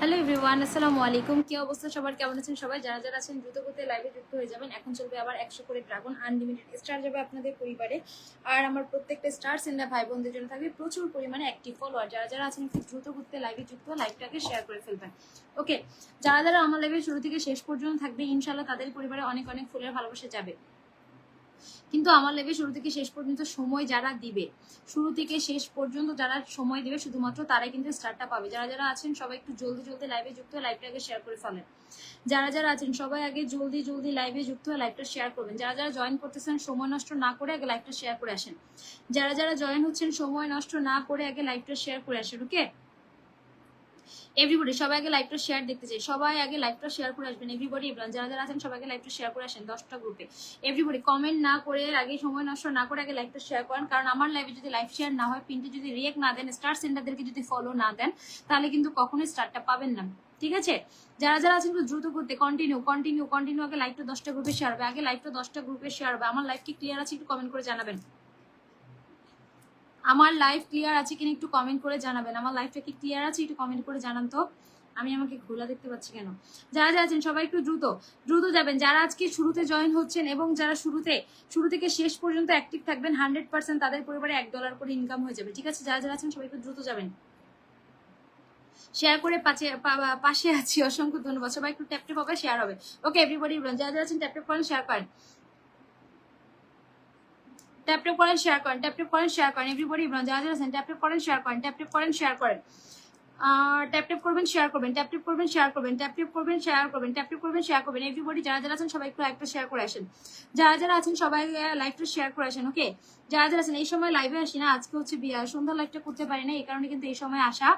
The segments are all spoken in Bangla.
হ্যালো এভরিওয়ান, আসসালামু আলাইকুম। কি অবস্থা সবার, কেমন আছেন সবাই? যারা যারা আছেন দ্রুত গতিতে লাইভে যুক্ত হয়ে যাবেন। এখন চলবে আবার 100 করে ড্রাগন আনলিমিটেড স্টার যাবে আপনাদের পরিবারে। আর আমার প্রত্যেকটা স্টার সেন্ডার ভাই বোনদের জন্য থাকবে প্রচুর পরিমাণে অ্যাক্টিভ ফলোয়ার। যারা যারা আছেন একটু দ্রুত গতিতে লাইভে যুক্ত, লাইভটাকে শেয়ার করে ফেলবেন। ওকে, যারা যারা আমার লাইভে শুরু থেকে শেষ পর্যন্ত থাকবে, ইনশাল্লাহ তাদের পরিবারে অনেক অনেক ফুলের ভালোবাসা যাবে। কিন্তু আমার লেগে শুরু থেকে শেষ পর্যন্ত সময় যারা দিবে, শুরু থেকে শেষ পর্যন্ত যারা সময় দিবে শুধুমাত্র তারাই কিন্তু স্টারটা পাবে। যারা যারা আছেন সবাই একটু জলদি জলদি লাইভে যুক্ত হয়ে লাইভটাকে শেয়ার করে ফেলেন। যারা যারা আছেন সবাই আগে জলদি জলদি লাইভে যুক্ত হয়ে লাইভটা শেয়ার করবেন। যারা যারা জয়েন করতেছেন সময় নষ্ট না করে আগে লাইভটা শেয়ার করে আসেন। যারা যারা জয়েন হচ্ছেন সময় নষ্ট না করে আগে লাইভটা শেয়ার করে আসেন। ওকে এভরিবডি, সবাই আগে লাইভটা শেয়ার দেখতে চাই। সবাই আগে লাইভটা শেয়ার করে আসবেন। এভরিবডি, যারা যারা আছেন সবাইকে লাইভটা শেয়ার করে আসেন 10টা গ্রুপে। এভরিবডি কমেন্ট না করে আগে সময় নষ্ট না করে আগে লাইভটা শেয়ার করেন। কারণ আমার লাইভে যদি লাইভ শেয়ার না হয়, পিনতে যদি রিয়েক্ট না দেন, স্টার সেন্টারদেরকে যদি ফলো না দেন, তাহলে কিন্তু কখনোই স্টারটা পাবেন না। ঠিক আছে, যারা যারা আছেন একটু দ্রুত করতে কন্টিনিউ আগে লাইভটা 10টা গ্রুপে শেয়ার হবে। আগে লাইভটা 10টা গ্রুপে শেয়ার হবে। আমার লাইভ কি ক্লিয়ার আছে একটু কমেন্ট করে জানাবেন। আমার লাইভ ক্লিয়ার আছে কিনা একটু কমেন্ট করে জানাবেন। আমার লাইভটা কি ক্লিয়ার আছে একটু কমেন্ট করে জানান তো। আমি আমাকে খোলা দেখতে পাচ্ছি কেন? যারা যারা আছেন সবাই একটু দ্রুত দ্রুত যাবেন। যারা আজকে শুরুতে জয়েন হচ্ছেন এবং যারা শুরু থেকে শেষ পর্যন্ত অ্যাক্টিভ থাকবেন, 100% তাদের পরিবারে $1 করে ইনকাম হয়ে যাবে। ঠিক আছে, যারা যারা আছেন সবাই একটু দ্রুত যাবেন। শেয়ার করে পাশে আছি, অসংখ্য ধন্যবাদ। সবাই একটু ট্যাপ ট্যাপ হবে, শেয়ার হবে। ওকে এভরিবডি, যারা যারা আছেন ট্যাপ ট্যাপ করেন, শেয়ার করেন, ট্যাপ ট্যাপ করেন, শেয়ার করেন, ট্যাপ ট্যাপ করেন, শেয়ার করেন। এভরিবডি যারা যারা আছেন ট্যাপ ট্যাপ করেন, শেয়ার করেন, ট্যাপ ট্যাপ করেন, শেয়ার করেন। ট্যাপ ট্যাপ করবেন, শেয়ার করবেন, ট্যাপ ট্যাপ করবেন, শেয়ার করবেন, ট্যাপ ট্যাপ করবেন, শেয়ার করবেন, ট্যাপ ট্যাপ করবেন, শেয়ার করবেন। এভরিবডি যারা যারা আছেন সবাই একটু লাইভটা শেয়ার করে আসেন। যারা যারা আছেন সবাই লাইভটা শেয়ার করে আসেন। ওকে, যারা যারা আছেন এই সময় লাইভে আসি না, আজকে হচ্ছে সন্ধ্যা লাইভটা করতে পারি না, এই কারণে কিন্তু এই সময় আসা।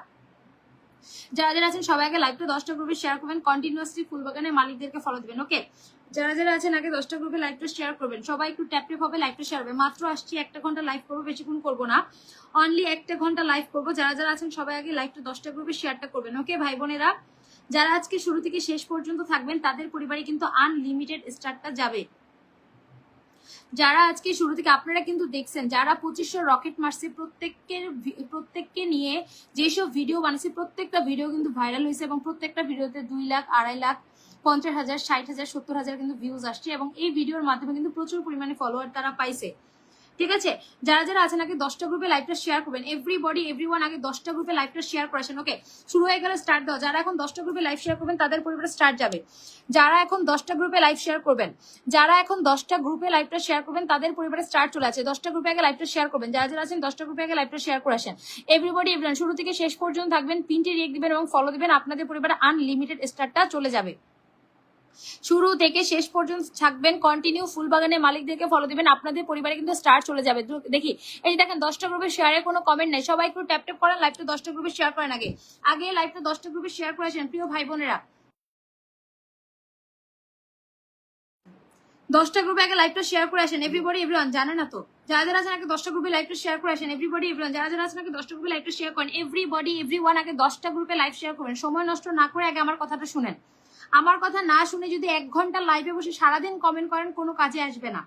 যারা যারা আছেন সবাই আগে লাইভটা 10টা গ্রুপে শেয়ার করবেন, কন্টিনিউয়াসলি ফুলবাগানের মালিকদেরকে ফলো দিবেন। ওকে, যারা যারা আছেন আগে 10টা গ্রুপে লাইভটা শেয়ার করবেন। সবাই একটু ট্যাপ ট্যাপ হবে, লাইভটা শেয়ার হবে। মাত্র আসছি 1 ঘন্টা লাইভ করবো, বেশিক্ষণ করবো না, অনলি 1 ঘন্টা লাইভ করবো। যারা যারা আছেন সবাই আগে লাইভটা 10টা গ্রুপে শেয়ারটা করবেন। ওকে ভাই বোনেরা, যারা আজকে শুরু থেকে শেষ পর্যন্ত থাকবেন তাদের পরিবারে কিন্তু আনলিমিটেড স্টারটা যাবে। যারা আজকে শুরু থেকে আপনারা কিন্তু দেখছেন, যারা 2500 রকেট মারছে, প্রত্যেককে নিয়ে যেসব ভিডিও বানাচ্ছে, প্রত্যেকটা ভিডিও কিন্তু ভাইরাল হয়েছে এবং প্রত্যেকটা ভিডিওতে 2 লাখ, 2.5 লাখ, 50,000, 60,000, 70,000 কিন্তু ভিউজ আসছে এবং এই ভিডিওর মাধ্যমে কিন্তু প্রচুর পরিমাণে ফলোয়ার তারা পাইছে। ঠিক আছে, যারা যারা আছেন আগে 10টা গ্রুপে লাইভটা শেয়ার করবেন। এভরিবডি এভরিওয়ান আগে 10টা গ্রুপে লাইভটা শেয়ার করেছেন। ওকে, শুরু হয়ে গেলে স্টার্ট দাও। যারা এখন 10টা গ্রুপে লাইভ শেয়ার করবেন তাদের পরিবারে স্টার্ট যাবে। যারা এখন 10টা গ্রুপে লাইভ শেয়ার করবেন, যারা এখন 10টা গ্রুপে লাইভটা শেয়ার করবেন তাদের পরিবারে স্টার্ট চলে আছে। 10টা গ্রুপে আগে লাইভটা শেয়ার করবেন। যারা যারা আছেন 10টা গ্রুপে আগে লাইভটা শেয়ার করে আসেন। এভরিবডি এভরিওয়ান শুরু থেকে শেষ পর্যন্ত থাকবেন, পিনটি রিয়েক্ট দিবেন এবং ফলো দিবেন। আপনাদের পরিবারে আনলিমিটেড স্টারটা চলে যাবে। শুরু থেকে শেষ পর্যন্ত থাকবেন, কন্টিনিউ ফুলবাগানের মালিকদেরকে ফলো দিবেন, আপনাদের পরিবারে কিন্তু স্টার চলে যাবে। দেখি এই দেখেন 10টা গ্রুপে শেয়ারে কোনো কমেন্ট নাই। সবাই একটু ট্যাপ ট্যাপ করেন, লাইভটা 10টা গ্রুপে শেয়ার করেন। আগে আগে লাইভটা 10টা গ্রুপে শেয়ার করেছেন প্রিয় ভাই বোনেরা। 10টা গ্রুপে আগে লাইভটা শেয়ার করে আসেন। এভরিবডি এভরিওয়ান, জানে না তো যারা যারা আছেন আগে 10টা গ্রুপে লাইভটা শেয়ার করে আসেন। এভরিবডি এভরিওয়ান যারা যারা আছেন আগে 10টা গ্রুপে লাইভটা শেয়ার করেন। এভরিবডি এভরিওয়ান আগে 10টা গ্রুপে লাইভ শেয়ার করবেন। সময় নষ্ট না করে আগে আমার কথাটা শুনেন। আমার কথা না শুনে যদি 1 ঘন্টা লাইভে বসে সারাদিন কমেন্ট করেন, কোনো কাজে আসবে না।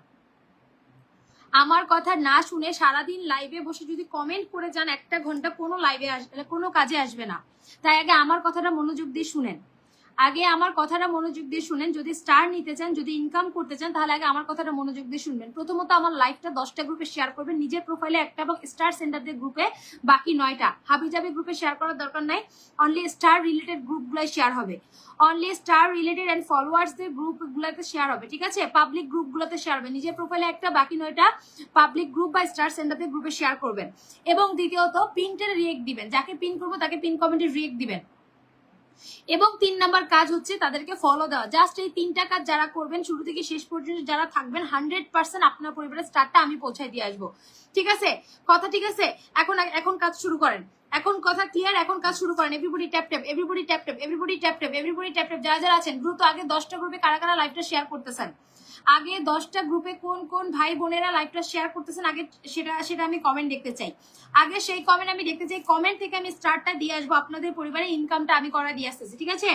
আমার কথা না শুনে সারাদিন লাইভে বসে যদি কমেন্ট করে যান 1 ঘন্টা, কোনো লাইভে আসবে, কোনো কাজে আসবে না। তাই আগে আমার কথাটা মনোযোগ দিয়ে শুনেন। আগে আমার কথাটা মনোযোগ দিয়ে শুনেন। যদি স্টার নিতে চান, যদি ইনকাম করতে চান, তাহলে আগে আমার কথাটা মনোযোগ দিয়ে শুনবেন। প্রথমত আমার লাইভটা 10টা গ্রুপে শেয়ার করবেন, নিজের প্রোফাইলে একটা এবং স্টার সেন্টারদের গ্রুপে বাকি 9টা। হাবিজাবি গ্রুপে শেয়ার করার দরকার নাই, অনলি স্টার রিলেটেড গ্রুপগুলাই শেয়ার হবে। অনলি স্টার রিলেটেড এন্ড ফলোয়ার্সদের গ্রুপগুলোতে শেয়ার হবে। ঠিক আছে, পাবলিক গ্রুপগুলোতে শেয়ার হবে। নিজের প্রোফাইলে একটা, বাকি 9টা পাবলিক গ্রুপ বা স্টার সেন্টারদের গ্রুপে শেয়ার করবেন। এবং দ্বিতীয়ত পিনটার রিয়েক্ট দিবেন। যাকে পিন করবো তাকে পিন কমেন্টে রিয়েক্ট দিবেন। এবং 3 নাম্বার কাজ হচ্ছে তাদেরকে ফলো দেওয়া। জাস্ট এই 3টা কাজ যারা করবেন, শুরু থেকে শেষ পর্যন্ত যারা থাকবেন, 100% আপনার পরিবারের স্টারটা আমি পৌঁছায় দিয়ে আসবো। ঠিক আছে কথা? ঠিক আছে, এখন কাজ শুরু করেন। এখন কথা ক্লিয়ার, এখন কাজ শুরু করেন। Everybody tap tap, everybody tap tap, everybody tap tap, everybody tap tap. যারা যারা আছেন দ্রুত আগে 10টা গ্রুপে কারা কারা লাইভটা শেয়ার করতেছেন, আগে 10টা গ্রুপে কোন কোন ভাই বোনেরা লাইভটা শেয়ার করতেছেন, আগে সেটা আমি কমেন্ট দেখতে চাই। আগে সেই কমেন্ট আমি দেখতে চাই। কমেন্ট থেকে আমি স্টারটা দিয়ে আসবো, আপনাদের পরিবারে ইনকামটা আমি করা দিয়ে আসতেছি। ঠিক আছে,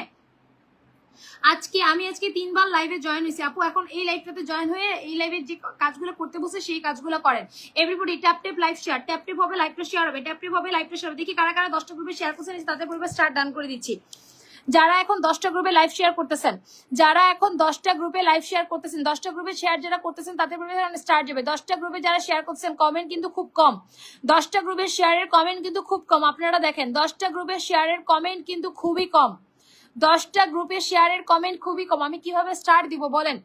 আমি আজকে 3বার লাইভে জয়েন হয়েছি আপু। এখন এই লাইভটাতে জয়েন হয়ে এই লাইভের যে কাজগুলো করতে বসে সেই কাজগুলো করেন। Everybody tap tap live share, tap tap হবে লাইভটা শেয়ার হবে, ট্যাপ ট্যাপ হবে লাইভটা শেয়ার হবে। দেখি কারা কারা 10টা গ্রুপে শেয়ার করছেন, তাদের পরিবার স্টার ডান করে দিচ্ছি। যারা এখন 10টা গ্রুপে লাইভ শেয়ার করতেছেন, যারা এখন 10টা গ্রুপে লাইভ শেয়ার করতেছেন, 10টা গ্রুপে শেয়ার যারা করতেছেন তাদের স্টার্ট যাবে। 10টা গ্রুপে যারা শেয়ার করতেছেন কমেন্ট কিন্তু খুব কম, 10টা গ্রুপের শেয়ারের কমেন্ট কিন্তু খুব কম। আপনারা দেখেন 10টা গ্রুপের শেয়ারের কমেন্ট কিন্তু খুবই কম, 10টা গ্রুপের শেয়ারের কমেন্ট খুবই কম। আমি কিভাবে স্টার্ট দিব বলেন?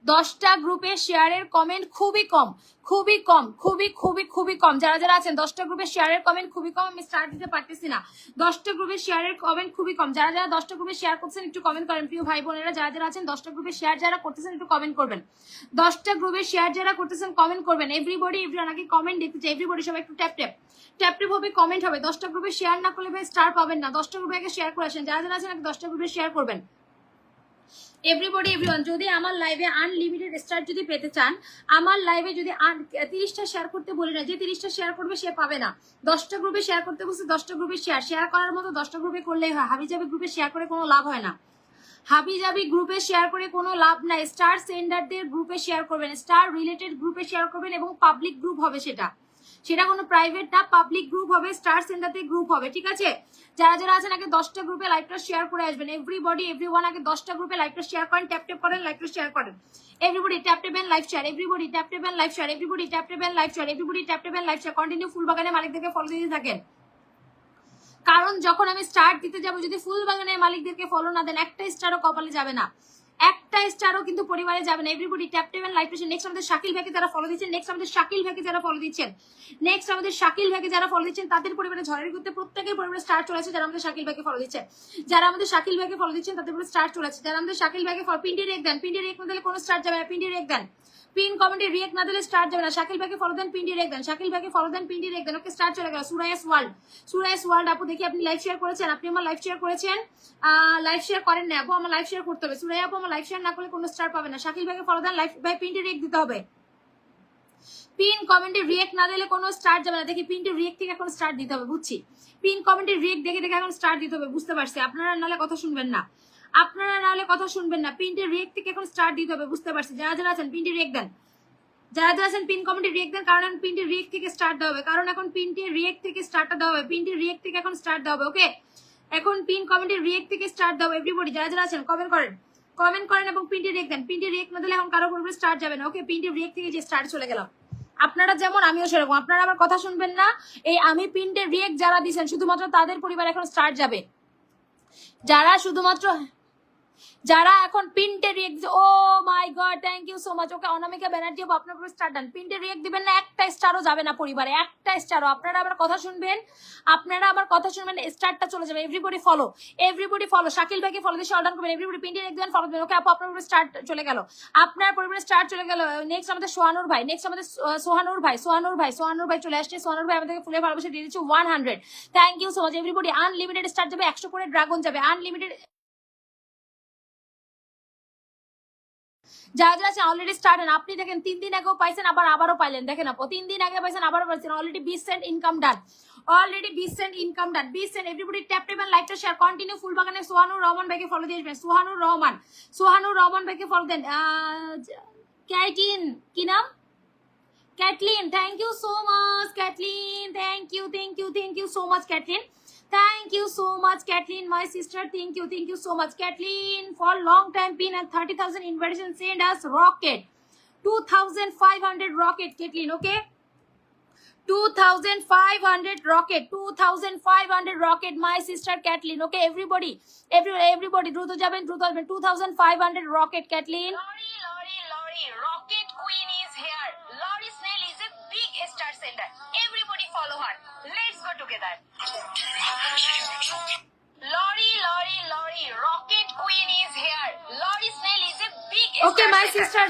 10টা গ্রুপে শেয়ারের কমেন্ট খুবই কম, খুবই কম, খুবই খুবই খুবই কম। যারা যারা আছেন 10টা গ্রুপে শেয়ারের কমেন্ট খুবই কম, আমি স্টার্ট দিতে পারতেছি না। 10টা গ্রুপে শেয়ারের কমেন্ট খুবই কম। যারা যারা 10টা গ্রুপে শেয়ার করছেন একটু কমেন্ট করেন প্রিয় ভাই বোনেরা। যারা যারা আছেন 10টা গ্রুপে শেয়ার যারা করতেছেন একটু কমেন্ট করবেন। 10টা গ্রুপে শেয়ার যারা করতেছেন কমেন্ট করবেন। এভরিবডি এভরিওয়ান, আগে কমেন্ট দেখতে চাই। এভরিবডি সবাই একটু ট্যাপ ট্যাপ ট্যাপ ট্যাপ হবে, কমেন্ট হবে। 10টা গ্রুপে শেয়ার না করলে ভাই স্টার পাবেন না। 10টা গ্রুপে আগে শেয়ার করে আসেন। যারা যারা আছেন আগে 10টা গ্রুপে শেয়ার করবেন। এভরিবডি এভরিওয়ান, যদি আমার লাইভে আনলিমিটেড স্টার যদি পেতে চান, আমার লাইভে যদি 30টা শেয়ার করতে বলি না, যে 30টা শেয়ার করবে সে পাবে না। 10টা গ্রুপে শেয়ার করতে বলছে, 10টা গ্রুপে শেয়ার করার মতো 10টা গ্রুপে করলেই হয়। হাবিজাবি গ্রুপে শেয়ার করে কোনো লাভ হয় না, হাবিজাবি গ্রুপে শেয়ার করে কোনো লাভ নাই। স্টার সেন্ডারদের গ্রুপে শেয়ার করবেন, স্টার রিলেটেড গ্রুপে শেয়ার করবেন এবং পাবলিক গ্রুপ হবে, সেটা কোনো প্রাইভেট না, পাবলিক গ্রুপ হবে, স্টার সেন্টারদের গ্রুপ হবে, ঠিক আছে? যারা যারা আছেন আগে 10টা গ্রুপে লাইভটা শেয়ার করে আসবেন। এভরিবডি এভরিওয়ান, আগে 10টা গ্রুপে লাইভটা শেয়ার করেন, ট্যাপ ট্যাপ করেন, লাইভটা শেয়ার করেন। Everybody tap tap and live share, everybody tap tap and live share, everybody tap tap and live share, everybody tap tap and live share. Continue ফুলবাগানের মালিকদেরকে ফলো দিতে থাকেন, কারণ যখন আমি স্টার্ট দিতে যাব যদি ফুলবাগানের মালিকদেরকে ফলো না দেন একটা স্টারও কপালে যাবে না, একটা স্টারও কিন্তু পরিবারে যাবে না। Everybody tap tap and live share. Next আমাদের শাকিল ভাইকে যারা ফলো দিচ্ছেন, নেক্সট আমাদের শাকিল ভাইকে যারা ফলো দিচ্ছেন, নেক্সট আমাদের শাকিল ভাইকে যারা ফলো দিচ্ছেন, তাদের পরিবারে ঝড়ের করতে প্রত্যেকের পরিবারে স্টার চলেছে। যারা আমাদের শাকিল ভাইকে ফলো দিচ্ছেন, যারা আমাদের শাকিল ভাইকে ফলো দিচ্ছেন তাদের পরিবারে স্টার চলেছে। যারা আমাদের শাকিল ভাইকে ফলো, পিন্ডি রেক দেন, পিন্ডি রেক না দিলে কোনো স্টার যাবে না। পিন্ডি রেক দেন, পিন কমেন্টে রিয়েক্ট না দিলে স্টার যাবে না। শাকিল ভাইকে ফলো দেন, পিন্ডি রেক দেন, শাকিল ভাইকে ফলো দেন, পিন্ডি রেক দেন। ওকে, স্টার চলে গেল। সুরাইস ওয়ার্ল্ড, সুরাইস ওয়ার্ল্ড আপু দেখি আপনি লাইভ শেয়ার করেছেন, আপনি আমার লাইভ শেয়ার করেছেন, লাইভ শেয়ার করেন না আপু, আমার লাইভ শেয়ার করতে হবে। সুরাই আপু আমার লাইভ শেয়ার না করলে কোনো স্টার পাবে না। শাকিল ভাইকে ফলো দেন, লাইভ ভাই পিন্ডি রেক দিতে হবে। পিন কমেন্টে রিয়েক্ট না দিলে কোনো স্টার যাবে না। দেখি পিনটি রিয়েক্ট থেকে এখন স্টার দিতে হবে, বুঝছি। পিন কমেন্টে রিয়েক্ট দেখে দেখে এখন স্টার দিতে হবে, বুঝতে পারছি। আপনারা নাহলে কথা শুনবেন না, আপনারা নাহলে কথা শুনবেন না। পিনটি রিয়েক্ট থেকে এখন স্টার দিতে হবে, বুঝতে পারছি। যারা যারা আছেন পিনটি রিয়েক্ট দেন, যারা যারা আছেন পিন কমেন্টে রিয়েক্ট দেন, কারণ এখন পিনটি রিয়েক্ট থেকে স্টার্ট দেওয়া হবে, কারণ এখন পিনটি রিয়েক্ট থেকে স্টার্টটা দেওয়া হবে। পিনটি রিয়েক্ট থেকে এখন স্টার্ট দেওয়া হবে। ওকে, এখন পিন কমেন্টে রিয়েক্ট থেকে স্টার্ট দেওয়া। এভরিবডি যারা যারা আছেন কমেন্ট করেন, কমেন্ট করেন এবং পিনটি রিয়েক্ট দেন। পিনটি রিয়েক্ট না দিলে এখন কারো পরিবারে স্টার্ট যাবে না। ওকে, পিনটি রিয়েক্ট থেকে যে স্টার্ট চলে গেলাম। আপনারা যেমন আমিও সেরকম, আপনারা আমার কথা শুনবেন না। এই আমি পিনটে রিয়েক্ট যারা দিচ্ছেন শুধুমাত্র তাদের পরিবার এখন স্টার্ট যাবে। যারা শুধুমাত্র যারা এখন পিনটে react, oh my god thank you so much. Okay, Anamika Banerjee আপনার পুরো স্টার ডান। পিনটে রিয়েক্ট দিবেন না, একটা স্টারও যাবে না পরিবারে, একটা স্টারও। আপনারা আবার কথা শুনবেন, আপনারা আবার কথা শুনবেন, স্টারটা চলে যাবে। Everybody follow, everybody follow. Shakil ভাইকে ফলো দিয়ে অর্ডার করবেন। এভরিবডি পিনটে রিয়েক্ট দিবেন, ফলো দিবেন। ওকে আপু আপনার পুরো স্টার্ট চলে গেল, আপনার পরিবারে স্টার্ট চলে গেল। নেক্সট আমাদের সোহানুর ভাই, নেক্সট আমাদের সোহানুর ভাই, সোহানুর ভাই, সোহানুর ভাই চলে আসছে। সোহানুর ভাই আমাদেরকে ফুলের ভালোবাসা দিয়ে দিচ্ছে 100। Thank you so much. Everybody unlimited star যাবে, 100 করে ড্রাগন যাবে, আনলিমিটেড। যারা যারা আছেন অলরেডি স্টার্ট দেন। আপনি দেখেন 3 দিন আগেও পাইছেন, আবারও পাইলেন। দেখেন আপু 3 দিন আগে পাইছেন, আবারও পাইছেন। Already 20 cent income done, already 20 cent income done, 20 cent. Everybody tap tap and লাইকটা শেয়ার। কন্টিনিউ ফুলবাগানে সোহানুর রহমান ভাইকে ফলো দিয়ে আসবেন। সোহানুর রহমান, সোহানুর রহমান ভাইকে ফলো দেন। ক্যাটলিন, কি নাম? Caitlin, thank you so much Caitlin, thank you, thank you, thank you so much Caitlin. Thank you so much, Kathleen, my sister. Thank you so much, Kathleen, for long time pin and 30,000 invitation. Send us rocket, 2,500 rocket, Kathleen. Okay, 2,500 rocket, 2,500 rocket, my sister Kathleen. Okay, everybody, everybody, দ্রুত যাবেন, দ্রুত আসবেন। 2,500 rocket, Kathleen. Lori, rocket queen is here. Lori Snell is a big star sender. Everybody follow her. Let's go together. Lori, rocket queen is here. Lori Snell is a big Okay, star my sender. sister,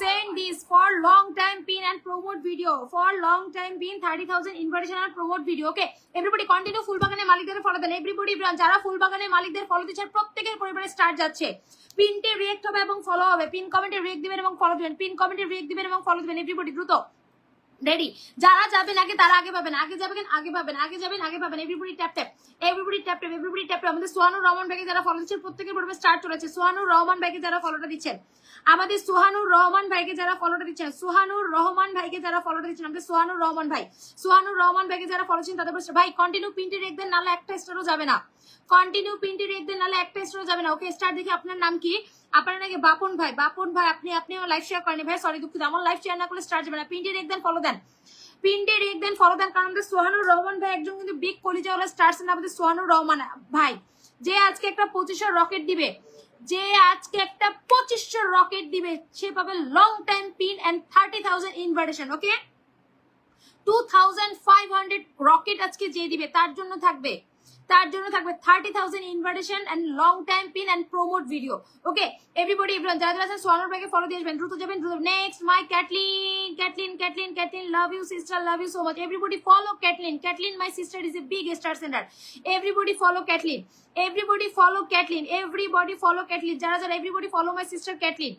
send this for long time pin and promote video. For long time pin 30,000 invitation and promote video. Okay, everybody continue ফুলবাগানের মালিকদের ফলো দেন। এভরিবডি যারা ফুলবাগানের মালিকদের ফলো দিচ্ছেন প্রত্যেকের পরিবারে স্টার্ট যাচ্ছে। পিনটে রিয়েক্ট হবে এবং ফলো হবে। পিন কমেন্টে রিয়েক্ট দিবেন এবং ফলো দিবেন, পিন কমেন্টে রিয়েক্ট দিবেন এবং ফলো দিবেন। এভরিবডি দ্রুত রেডি। যারা যাবেন আগে তারা আগে পাবেন, আগে যাবেন আগে পাবেন, আগে যাবেন আগে পাবেন। Everybody tap tap, everybody tap tap. Tap everybody tap আমাদের সোহানুর রহমান ভাইকে যারা ফলো দিচ্ছেন প্রত্যেকের পর্বে স্টার্ট চলেছে সোহানুর রহমান ভাইকে যারা ফলোটা দিচ্ছেন আমাদের সোহানুর রহমান ভাইকে যারা ফলোটা দিচ্ছেন সোহানুর রহমান ভাইকে যারা ফলোটা দিচ্ছেন আমাদের সোহানুর রহমান ভাইকে যারা ফলো দিচ্ছেন তাদের ভাই কন্টিনিউ পিনটি রেখ দেন নাহলে একটা স্টারও যাবে না কন্টিনিউ পিনটি রেখ দেন নাহলে একটা স্টারও যাবে না ওকে স্টার দেখি আপনার নাম কি আপনার নাকি বাপন ভাই আপনি আমার লাইভ শেয়ার করেন ভাই সরি দুঃখিত আমার লাইভ শেয়ার না করলে স্টার যাবে না পিনটি রেখ দেন ফলো দেন পিনটি রেখ দেন ফলো দেন কারণ আমাদের সোহানুর রহমান ভাই একজন কিন্তু বিগ কলিজাওয়ালা স্টার সেন আমাদের সোহানুর রহমান ভাই যে আজকে একটা 2500 রকেট দিবে সে পাবে long time pin and 30,000 invitation okay 2,500 rocket আজকে যে দিবে তার জন্য থাকবে 30,000 invitation and long time pin and promote video okay everybody everyone যারা আছেন সোহানুর ভাইকে ফলো দিয়ে আসবেন দ্রুত যাবেন next my Caitlin love you sister love you so much everybody follow Caitlin my sister is a big star centre everybody follow Caitlin যারা everybody follow my sister Caitlin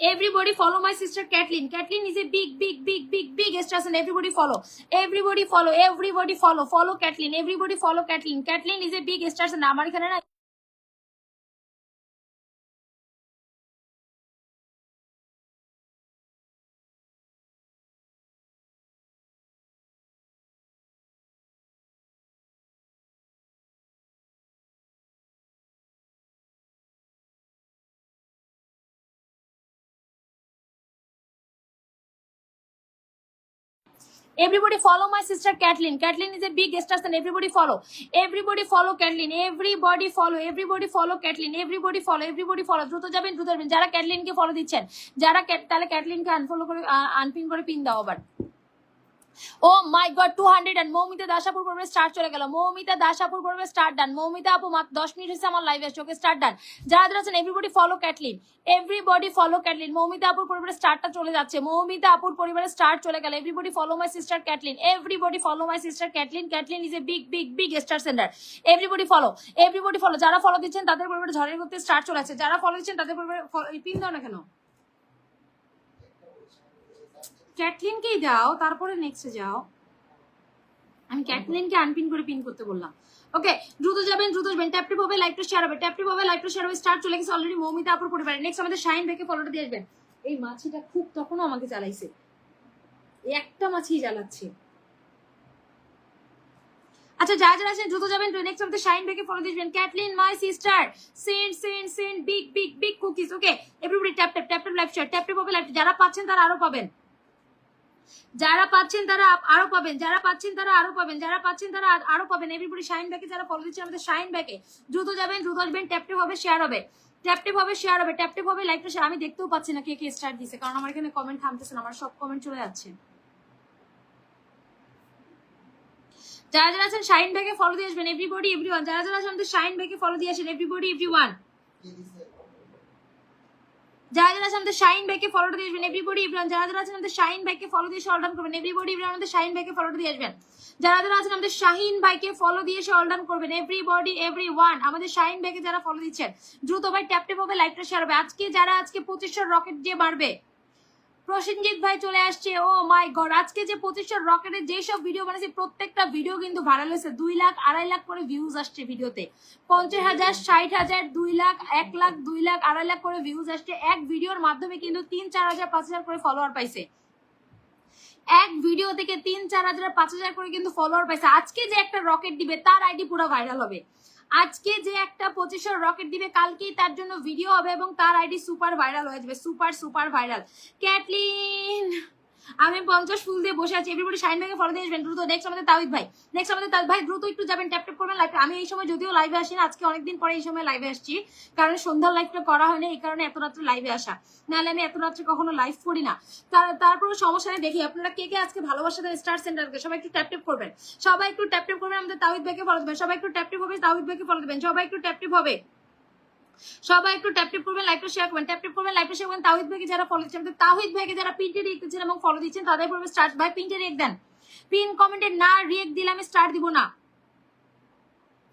Everybody follow my sister Kathleen. Kathleen is a big star and everybody follow. Follow Kathleen. Everybody follow Kathleen. Kathleen is a big star and আমার এখানে না Everybody follow my sister Kathleen. Kathleen is a big star and everybody follow Kathleen. Everybody follow Kathleen. Everybody follow. দ্রুত যাবেন যারা ক্যাটলিনকে ফলো দিচ্ছেন যারা তাহলে ক্যাটলিনকে আনফলো করে আনপিন করে পিন দাও আবার ও মাই গড 200 and মৌমিতা দাশাপুর পর্বে স্টার্ট চলে গেল মৌমিতা দাশাপুর পর্বে স্টার্ট ডান মৌমিতা আপু মাত্র 10 মিনিট হয়েছে আমার লাইভে আসছে ওকে স্টার্ট ডান যারা আছেন এভরিবডি ফলো ক্যাটলিন মৌমিতা আপুর পরিবারের স্টার্টটা চলে যাচ্ছে মৌমিতা আপুর পরিবারের স্টার্ট চলে গেল everybody follow my sister Catlin Catlin is a big star centre everybody follow যারা ফলো দিচ্ছেন তাদের পরিবারে ঝড়ের করতে স্টার্ট চলে আসছে যারা ফলো দিচ্ছেন তাদের পরিবারে পিন দাও না কেন ক্যাটলিনকেই দাও তারপরে নেক্সটে যাও আমি ক্যাটলিনকে আনপিন করে পিন করতে বললাম ওকে দ্রুত যাবেন ট্যাপটিপ হবে লাইক টু শেয়ার হবে স্টার্ট চলে গেছে অলরেডি মৌমিতা আপুর পরিবারে নেক্সট আমাদের শাইন ভাইকে ফলোটা দিয়ে আসবেন এই মাছিটা খুব তখনও আমাকে জ্বালাইছে একটা মাছি জ্বালাচ্ছে আচ্ছা যারা আছেন দ্রুত যাবেন নেক্সট আমাদের শাইন ভাইকে ফলো দিয়ে আসবেন Caitlin my sister send big cookies okay everybody tap live share ট্যাপটিপ হবে লাইভ যারা পাচ্ছেন তারা আরো পাবেন এভরিবডি শাইন ব্যাকে যারা ফলো দিচ্ছেন আমাদের শাইন ব্যাকে দ্রুত যাবেন দ্রুত আসবেন ট্যাপটিপ হবে শেয়ার হবে লাইভটা আমি দেখতেও পাচ্ছি না কে স্টার্ট দিছে কারণ আমার এখানে কমেন্ট থামতেছে না আমার সব কমেন্ট চলে যাচ্ছে যারা আছেন শাইন ব্যাকে ফলো দিয়ে আসবেন এভরিবডি এভরিওয়ান যারা আছেন আমাদের শাইন ব্যাকে ফলো দিয়ে আসেন এভরিবডি এভরিওয়ান যারা আছেন আমাদের শাইন ভাইকে ফলো দিয়ে আসবেন এভরিবডি এভরিওয়ান যারা আছেন আমাদের শাইন ভাইকে ফলো দিয়ে অল ডান করবেন এভরিবডি এভরিওয়ান আমাদের শাইন ভাইকে ফলো দিয়ে আসবেন যারা আছেন আমাদের শাহিন ভাইকে ফলো দিয়ে অল ডান করবেন এভরিবডি এভরিওয়ান আমাদের শাহিন ভাইকে যারা ফলো দিচ্ছেন দ্রুত ভাই ট্যাপটিপ হবে লাইভটা শেয়ার হবে আজকে 2500 রকেট দিয়ে বাড়বে প্রসেনজিৎ ভাই চলে আসছে ও মাই গড আজকে যে 2500 রকেটের যেসব ভিডিও বানাইছে প্রত্যেকটা ভিডিও কিন্তু ভাইরাল হয়েছে 2 লাখ 2.5 লাখ করে ভিউজ আসছে ভিডিওতে 50,000 60,000 2 লাখ 1 লাখ 2 লাখ 2.5 লাখ করে ভিউজ আসছে এক ভিডিওর মাধ্যমে কিন্তু 3-4 হাজার 5,000 করে ফলোয়ার পাইছে এক ভিডিও থেকে 3-4 হাজার 5,000 করে কিন্তু ফলোয়ার পাইছে আজকে যে একটা রকেট দিবে তার আইডি পুরো ভাইরাল হবে আজকে যে একটা 2500 রকেট দিবে কালকেই তার জন্য ভিডিও হবে এবং তার আইডি সুপার ভাইরাল হয়ে যাবে সুপার ভাইরাল ক্যাটলিন আমি 50 ফুল দিয়ে বসে আছি এভরিবডি শাইন ভাইকে ফলো দিয়ে আসবেন দ্রুত নেক্সট আমাদের তাওহিদ ভাই দ্রুত একটু যাবেন ট্যাপ করবেন লাইভ আমি এই সময় যদিও লাইভে আসি না আজকে অনেকদিন পরে এই সময় লাইভে আসছি কারণ সন্ধ্যার লাইভটা করা হয় না এই কারণে এত রাত্রে লাইভে আসা নাহলে আমি এত রাত্রে কখনো লাইভ করি না তারপরে সমস্যা নেই দেখি আপনারা কে আজকে ভালোবাসা দেন স্টার সেন্টারকে সবাই একটু ট্যাপ করবেন আমাদের তাওহিদ ভাইকে ফলো দেবেন সবাই একটু ট্যাপ হবে তাওহিদ ভাইকে ফলো দেবেন সবাই একটু ট্যাপ হবে সবাই একটু ট্যাপটিপ করবেন লাইভটা শেয়ার করবেন তাওহিদ ভাইকে যারা ফলো দিচ্ছেন তাওহিদ ভাইকে যারা পিনটে দেখতেছেন এবং ফলো দিচ্ছেন তাদের পড়বে স্টার্ট ভাই পিনটে রেক দেন পিন কমেন্টে না রিয়েক্ট দিলে আমি স্টার্ট দিব না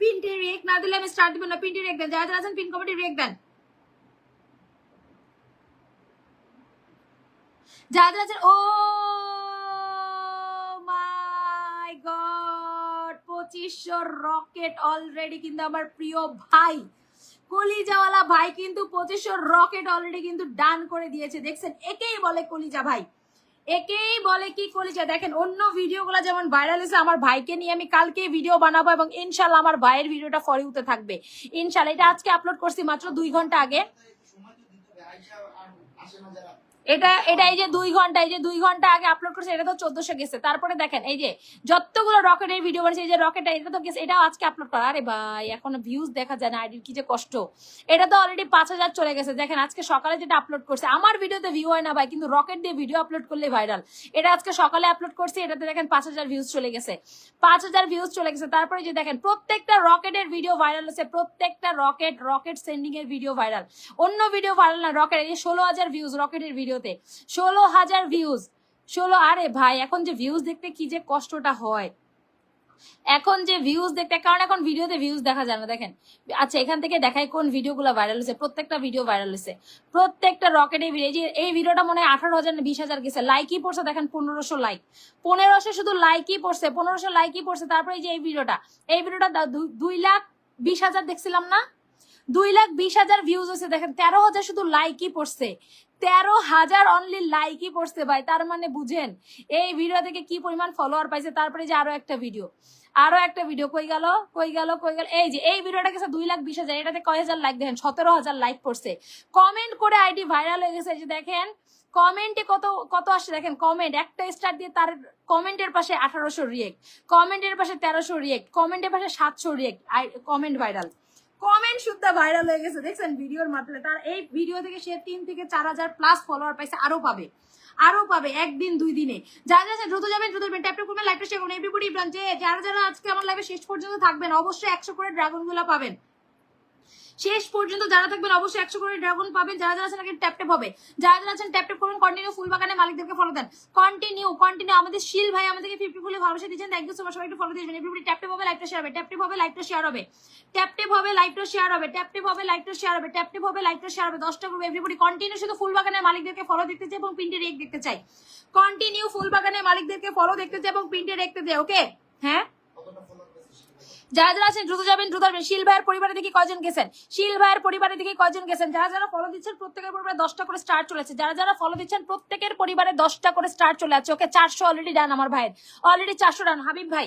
পিনটে রিয়েক্ট না দিলে আমি স্টার্ট দিব না পিনটে রেক দেন যারা আছেন পিন কমেন্টে রিয়েক্ট দেন যারা আছেন ও মাই গড 2500 রকেট অলরেডি কিন্তু আমার প্রিয় ভাই কলিজাওয়ালা ভাই কিন্তু 2500 রকেট অলরেডি কিন্তু ডান করে দিয়েছে। দেখছেন, একেই বলে কলিজা ভাই, একেই বলে কি কলিজা। দেখেন অন্য ভিডিওগুলো যেমন ভাইরাল হয়েছে, আমার ভাইকে নিয়ে আমি কালকে ভিডিও বানাবো এবং ইনশাল্লাহ আমার ভাইয়ের ভিডিওটা ফর ইউতে থাকবে ইনশাল্লাহ। এটা আজকে আপলোড করছি মাত্র 2 ঘন্টা আগে। এটা এই যে 2 ঘন্টা, এই যে 2 ঘন্টা আগে আপলোড করছে, এটা তো 1400 গেছে। তারপরে দেখেন এই যে যতগুলো রকেটের ভিডিও বানিয়েছে, এই যে রকেট এটা তো গেছে, এটাও আজকে আপলোড করা। আরে ভাই এখন ভিউজ দেখা যায় না, আইডির কি যে কষ্ট। এটা তো অলরেডি 5000 চলে গেছে। দেখেন আজকে সকালে যেটা আপলোড করছে, আমার ভিডিওতে ভিউ হয় না ভাই, কিন্তু রকেট দিয়ে ভিডিও আপলোড করলে ভাইরাল। এটা আজকে সকালে আপলোড করছি, এটাতে দেখেন 5000 ভিউজ চলে গেছে, 5000 ভিউজ চলে গেছে। তারপরে যে দেখেন প্রত্যেকটা রকেটের ভিডিও ভাইরাল হচ্ছে, প্রত্যেকটা রকেট সেন্ডিং এর ভিডিও ভাইরাল। অন্য ভিডিও ভাইরাল না, রকেট। এই যে 16000 ভিউজ রকেটের ভিডিওতে, 16000 ভিউজ, 16। আরে ভাই এখন যে ভিউজ দেখতে কি যে কষ্টটা হয়, এখন যে ভিউজ দেখতে, কারণ এখন ভিডিওতে ভিউজ দেখা যায় না। দেখেন আচ্ছা এখান থেকে দেখাই কোন ভিডিওগুলো ভাইরাল হয়েছে। প্রত্যেকটা ভিডিও ভাইরাল হয়েছে, প্রত্যেকটা রকেটের ভিডিও। এই ভিডিওটা মনে হয় 18,000 না 20,000 গেছে। লাইকই পড়ছে দেখেন 1500 লাইক, 1500 শুধু লাইকই পড়ছে, 1500 লাইকই পড়ছে। তারপরে এই যে এই ভিডিওটা 2,20,000 দেখছিলাম না, 2,20,000 ভিউজ হয়েছে। দেখেন 13,000 শুধু লাইকই পড়ছে, 13,000 অনলি লাইকই পড়ছে ভাই। তার মানে বুঝেন এই ভিডিও থেকে কি পরিমাণ ফলোয়ার পাইছে। তারপরে যে আরো একটা ভিডিও কই গেল। এই যে এই ভিডিওটা গেছে 2,20,000, এটাতে কয় হাজার লাইক দেখেন, 17,000 লাইক পড়ছে। কমেন্ট করে আইডি ভাইরাল হয়ে গেছে। যে দেখেন কমেন্টে কত আসছে দেখেন, কমেন্ট একটা স্টার দিয়ে তার কমেন্টের পাশে 1800 রিয়েক্ট, কমেন্টের পাশে 1300 রিয়েক্ট, কমেন্টের পাশে 700 রিয়েক্ট, কমেন্ট ভাইরাল, কমেন্ট শুদ্ধ ভাইরাল হয়ে গেছে। দেখছেন ভিডিওর মাত্রায়, তার এই ভিডিও থেকে সে 3 থেকে 4000 প্লাস ফলোয়ার পাইছে, আরো পাবে একদিন 2 দিনে। যারা দ্রুত যাবেন, ট্যাপ করবেন, লাইভটা শেয়ার করবেন। এভরিবডি ব্রাঞ্চে যারা আজকে আমার লাইভে শেষ পর্যন্ত থাকবেন অবশ্যই 100 করে ড্রাগন গুলা পাবেন। শেষ পর্যন্ত যারা থাকবেন অবশ্যই 100 করে ড্রাগন পাবেন। যারা আছেন আগে ট্যাপ হবে, যারা আছেন ট্যাপ করুন। কন্টিনিউ ফুল বাগানের মালিকদেরকে ফলো দেন, কন্টিনিউ আমাদের শিল ভাই আমাদেরকে 50 ফুলে ভালোবাসা দিচ্ছেন, থ্যাংক ইউ সো মাচ। সবাই একটু ফলো দিবেন। এভরিবডি ট্যাপ হবে, লাইভটা শেয়ার হবে, ট্যাপ হবে, লাইভটা শেয়ার হবে, ট্যাপ হবে, লাইভটা শেয়ার হবে, ট্যাপ হবে, লাইভটা শেয়ার হবে, ট্যাপ হবে, লাইভটা শেয়ার হবে। 10টা গ্রুপ এভরিবডি কন্টিনিউ শুধু ফুল বাগানের মালিকদেরকে ফলো দেখতে চাই এবং প্রিন্টে রেক দেখতে চাই। কন্টিনিউ ফুল বাগানের মালিকদেরকে ফলো দেখতে চাই এবং প্রিন্টে দেখতে চাই। ওকে হ্যাঁ, যারা আছেন দ্রুত যাবেন, দ্রুত আসবেন। শিল ভাইয়ের পরিবারে দেখি কয়জন গেছেন, শিল ভাইয়ের পরিবারে দেখি কয়জন গেছেন। যারা ফলো দিচ্ছেন প্রত্যেকের পরিবারে 10টা করে স্টার চলেছে। যারা ফলো দিচ্ছেন প্রত্যেকের পরিবারে 10টা করে স্টার চলে আছে। ওকে 400 অলরেডি ডান, আমার ভাইয়ের অলরেডি 400 ডান। হাবিব ভাই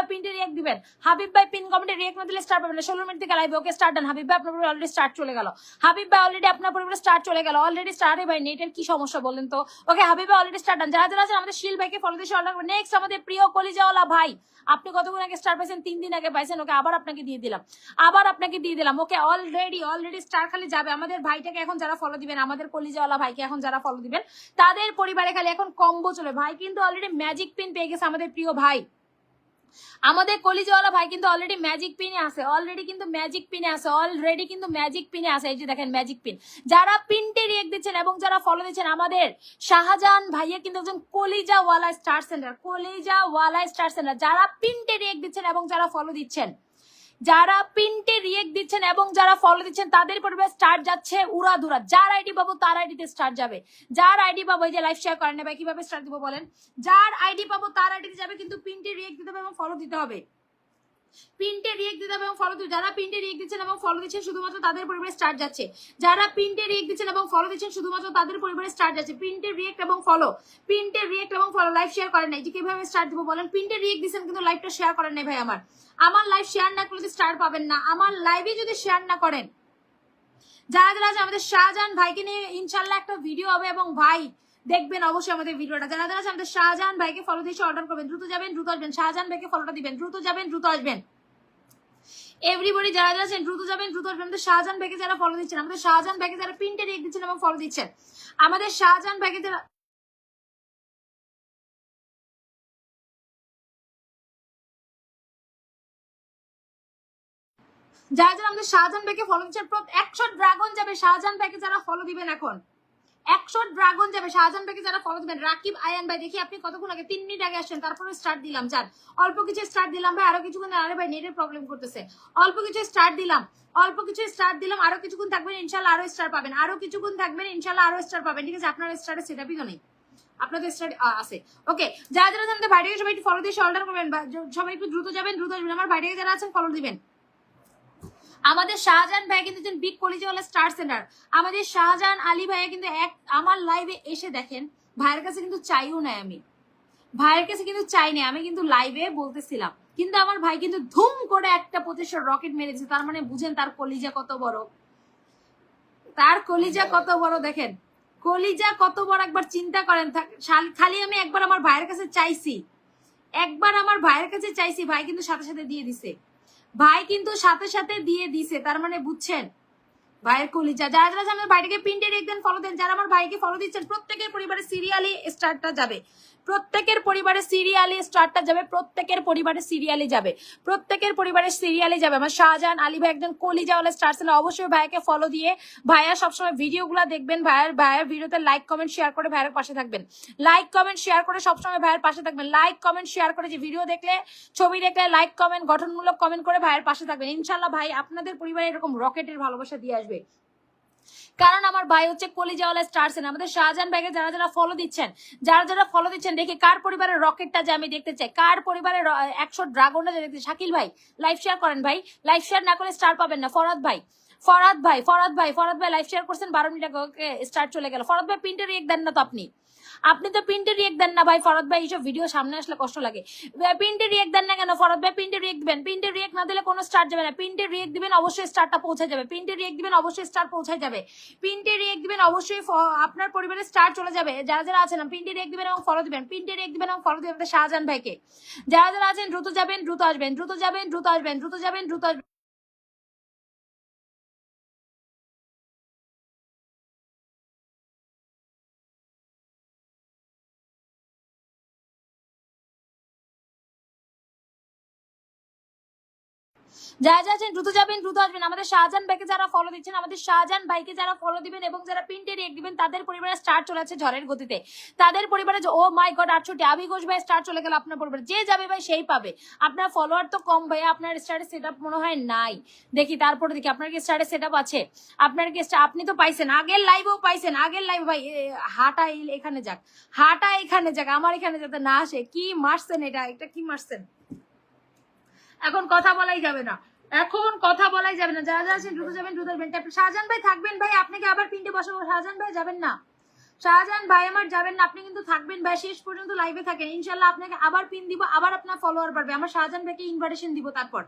পিনটে রিয়েক্ট দিবেন, হাবিব ভাই পিন কমেন্টে রিয়েক্ট না দিলে স্টার পাবেন না। 16 মিনিট থেকে লাইভ। ওকে স্টার ডান। হাবিব ভাই আপনার পরিবারে অলরেডি স্টার্ট চলে গেল, হাবিব ভাই অলরেডি আপনার পরিবারে স্টার্ট চলে গেল, অলরেডি স্টারে ভাই নেটের কি সমস্যা বলেন তো। ওকে হাবিব ভাই অলরেডি স্টার ডান। যারা আছেন আমাদের শিল ভাইকে ফলো দিয়ে অর্ডার করবেন। নেক্সট আমাদের প্রিয় কলিজাওয়ালা ভাই, আপনি কতক্ষণ আগে স্টার পাইছেন, 3 দিন আগে পাইছেন। ওকে আবার আপনাকে দিয়ে দিলাম, ওকে অলরেডি স্টার খালি যাবে। আমাদের ভাইটাকে এখন যারা ফলো দিবেন, আমাদের কলিজাওয়ালা ভাইকে এখন যারা ফলো দিবেন, তাদের পরিবারে খালি এখন কম্বো চলে। ভাই কিন্তু অলরেডি ম্যাজিক পিন পেয়ে গেছে আমাদের প্রিয় ভাই, আমাদের কলিজাওয়ালা ভাই কিন্তু অলরেডি ম্যাজিক পিনে আছে, অলরেডি কিন্তু ম্যাজিক পিনে আছে। এই যে দেখেন ম্যাজিক পিন। যারা পিনটে রিয়েক্ট দিচ্ছেন এবং যারা ফলো দিচ্ছেন, আমাদের শাহজাহান ভাইয়া কিন্তু একজন কলিজাওয়ালা স্টার সেন্টার, যারা পিনটে রিয়েক্ট দিচ্ছেন এবং যারা ফলো দিচ্ছেন, তাদের পরিবারে স্টার্ট যাচ্ছে উড়াধুরা। যার আইডি পাবো তার আইডিতে স্টার্ট যাবে, যার আইডি পাবো। এই যে লাইভ শেয়ার করেন না ভাই, কিভাবে স্টার্ট দিব বলেন। যার আইডি পাবো তার আইডিতে যাবে, কিন্তু পিনটে রিয়েক্ট দিতে হবে এবং ফলো দিতে হবে, পিনটে রিয়েক্ট দিতে হবে এবং ফলো দিতে। যারা পিনটে রিয়েক্ট দিচ্ছেন এবং ফলো দিচ্ছেন শুধুমাত্র তাদের পরিবারে স্টার্ট যাচ্ছে, যারা পিনটে রিয়েক্ট দিচ্ছেন এবং ফলো দিচ্ছেন শুধুমাত্র তাদের পরিবারে স্টার্ট যাচ্ছে। পিনটে রিয়েক্ট এবং ফলো, লাইভ শেয়ার করেন নাই। যে কিভাবে স্টার্ট দিব বলেন। পিনটে রিয়েক্ট দিচ্ছেন কিন্তু লাইভটা শেয়ার করেন নাই ভাই। আমার লাইভ শেয়ার না করলে স্টার পাবেন না। আমার লাইভে যদি শেয়ার না করেন, যারা আছে আমাদের শাহজাহান ভাইকে নিয়ে ইনশাল্লাহ একটা ভিডিও হবে এবং ভাই দেখবেন অবশ্যই আমাদের ভিডিওটা। যারা আছে আমাদের শাহজাহান ভাইকে ফলো দিয়ে অর্ডার করবেন। দ্রুত যাবেন, দ্রুত আসবেন। শাহজাহান ভাইকে ফলোটা দিবেন, দ্রুত যাবেন, দ্রুত আসবেন। এভরিবডি যারা আছেন দ্রুত যাবেন, দ্রুত আসবেন। আমাদের শাহজাহান ভাইকে যারা ফলো দিচ্ছেন, আমাদের শাহজাহান ভাইকে যারা প্রিন্টে রেখে দিচ্ছেন এবং ফলো দিচ্ছেন, আমাদের শাহজাহান ভাইকে যারা আমাদের শাহজাহান ভাইকে ফলো দিচ্ছেন, 100 ড্রাগন যাবে শাহজাহান ভাইকে যারা ফলো দিবেন। এখন 100 ড্রাগন যাবে শাহজাহান ভাইকে যারা ফলো দিবেন। রাকিব আয়ান ভাই দেখি আপনি কতক্ষণ আগে, 3 মিনিট আগে আসছেন, তারপরে স্টার্ট দিলাম। যান অল্প কিছু স্টার্ট দিলাম ভাই, আরো কিছুক্ষণ। আরে ভাই নেটের প্রবলেম করতেছে, অল্প কিছু স্টার্ট দিলাম, আরো কিছুক্ষণ থাকবেন ইনশাল্লাহ আরো স্টার পাবেন, আরো কিছুক্ষণ থাকবেন ইনশাল্লাহ আরো স্টার পাবেন। ঠিক আছে, আপনার স্টারে সেটআপই তো নেই, আপনাদের স্টার আছে। ওকে, যারা যারা জানতে ভাইটাকে সবাই একটু ফলো দিয়ে শোল্ডার করবেন, সবাই একটু দ্রুত যাবেন, দ্রুত আসবেন। আমার ভাইটাকে যারা আছেন ফলো দিবেন। আমাদের শাহজাহান ভাই কিন্তু একজন বিগ কলিজাওয়ালা স্টার সেন্টার। আমাদের শাহজাহান আলী ভাইয়া কিন্তু আমার লাইভে এসে দেখেন, ভাইয়ের কাছে কিন্তু চাইও নাই আমি, ভাইয়ের কাছে কিন্তু চাই নাই, আমি কিন্তু লাইভে বলতেছিলাম, কিন্তু আমার ভাই কিন্তু ধুম করে একটা 25 রকেট মেরেছে। তার মানে বুঝেন তার কলিজা কত বড়, তার কলিজা কত বড়, দেখেন কলিজা কত বড়, একবার চিন্তা করেন। খালি আমি একবার আমার ভাইয়ের কাছে চাইছি, একবার আমার ভাইয়ের কাছে চাইছি, ভাই কিন্তু সাথে সাথে দিয়ে দিছে, ভাই কিন্তু সাথে সাথে দিয়ে দিছে। তার মানে বুঝছেন ভাইয়ের কলিজা। যারা যারা আমার ভাইটাকে পিনটে রেখে ফলো দেন, যারা আমার ভাইকে ফলো দিচ্ছেন, প্রত্যেকের পরিবারে সিরিয়ালি স্টারটা যাবে, প্রত্যেকের পরিবারে সিরিয়ালি স্টারটা যাবে, প্রত্যেকের পরিবারে সিরিয়ালি যাবে, প্রত্যেকের পরিবারে সিরিয়ালি যাবে। আমার শাহজাহান আলী ভাই একজন কলিজাওয়ালা স্টার ছিল। অবশ্যই ভাইকে ফলো দিয়ে ভাইয়া সবসময় ভিডিওগুলো দেখবেন, ভাইয়ের ভিডিওতে লাইক কমেন্ট শেয়ার করে ভাইয়ের পাশে থাকবেন, লাইক কমেন্ট শেয়ার করে সবসময় ভাইয়ের পাশে থাকবেন, লাইক কমেন্ট শেয়ার করে, যে ভিডিও দেখলে ছবি দেখলে লাইক কমেন্ট গঠনমূলক কমেন্ট করে ভাইয়ের পাশে থাকবেন। ইনশাল্লাহ ভাই আপনাদের পরিবারে এরকম রকেটের ভালোবাসা দিয়ে আসবে, কারণ আমার ভাই হচ্ছে কলিজাওয়ালা স্টার সেন। আমাদের শাহজাহান ভাইকে যারা যারা ফলো দিচ্ছেন, যারা যারা ফলো দিচ্ছেন, দেখি কার পরিবারের রকেটটা যে আমি দেখতে চাই, কার পরিবারের 100 ড্রাগনটা যে দেখতে। শাকিল ভাই লাইভ শেয়ার করেন ভাই, লাইভ শেয়ার না করে স্টার পাবেন না। ফরহাদ ভাই লাইভ শেয়ার করছেন, 12 মিনিট আগে স্টার চলে গেল। ফরহাদ ভাই প্রিন্টের রিয়েক্ট দেন না তো, আপনি তো প্রিন্টের রিয়েক্ট দেন না ভাই। ফরহাদ ভাই এইসব ভিডিও সামনে আসলে কষ্ট লাগে। প্রিন্টের রিয়েক্ট দেন না কেন ফরহাদ ভাই? প্রিন্টের রিয়েক্ট দিবেন, প্রিন্টের রিয়েক্ট না দিলে কোনো স্টার যাবে না। প্রিন্টের রিয়েক্ট দিবেন, অবশ্যই স্টারটা পৌঁছে যাবে। প্রিন্টের রিয়েক্ট দিবেন, অবশ্যই স্টার পৌঁছে যাবে। প্রিন্টের রিয়েক্ট দিবেন, অবশ্যই আপনার পরিবারের স্টার চলে যাবে। যারা যারা আছেন প্রিন্টের রিয়েক্ট দিবেন এবং ফলো দিবেন, প্রিন্টের রিয়েক্ট দিবেন এবং ফলো দিবেন আমাদের শাহজাহান ভাইকে। যারা যারা আছেন দ্রুত যাবেন, দ্রুত আসবেন, দ্রুত যাবেন, দ্রুত আসবেন, দ্রুত যাবেন, দ্রুত আসবেন। যারা যা আছেন দ্রুত যাবেন, দ্রুত আসবেন। আমাদের শাহজাহান ভাইকে যারা ফলো দিচ্ছেন, আমাদের শাহজাহান ভাইকে যারা ফলো দিবেন এবং যারা প্রিন্টে রিয়েক্ট দিবেন, তাদের পরিবারে স্টার চলে আছে ঝড়ের গতিতে। তাদের পরিবারে ও মাই গড 68 আবি ঘোষ ভাই স্টার চলে গেল আপনার পরিবারে। যে যাবে ভাই সেই পাবে। আপনার ফলোয়ার তো কম ভাই, আপনার স্টারে সেটআপ মনে হয় নাই। দেখি তারপরে দেখি আপনার কি স্টারে সেটআপ আছে। আপনার কি আপনি তো পাইছেন, আগের লাইভেও পাইছেন, আগের লাইভ ভাই হাটা এখানে যাক, হাটা এখানে যাক, আমার এখানে যাতে না আসে। কি মারছেন এটা কি মারছেন? এখন কথা বলাই যাবে না, এখন কথা বলাই যাবে না। যারা যারা আছেন দ্রুত যাবেন, দ্রুত আসবেন। শাহজাহান ভাই থাকবেন ভাই, আপনাকে আবার পিনটে বসাবো। শাহজাহান ভাই যাবেন না, শাহজাহান ভাই আমার যাবেন না, আপনি কিন্তু থাকবেন ভাই, শেষ পর্যন্ত লাইভে থাকেন। ইনশাল্লাহ আপনাকে আবার পিন দিব, আবার আপনার ফলোয়ার বাড়বে। আমার শাহজাহান ভাইকে ইনভাইটেশন দিব তারপর,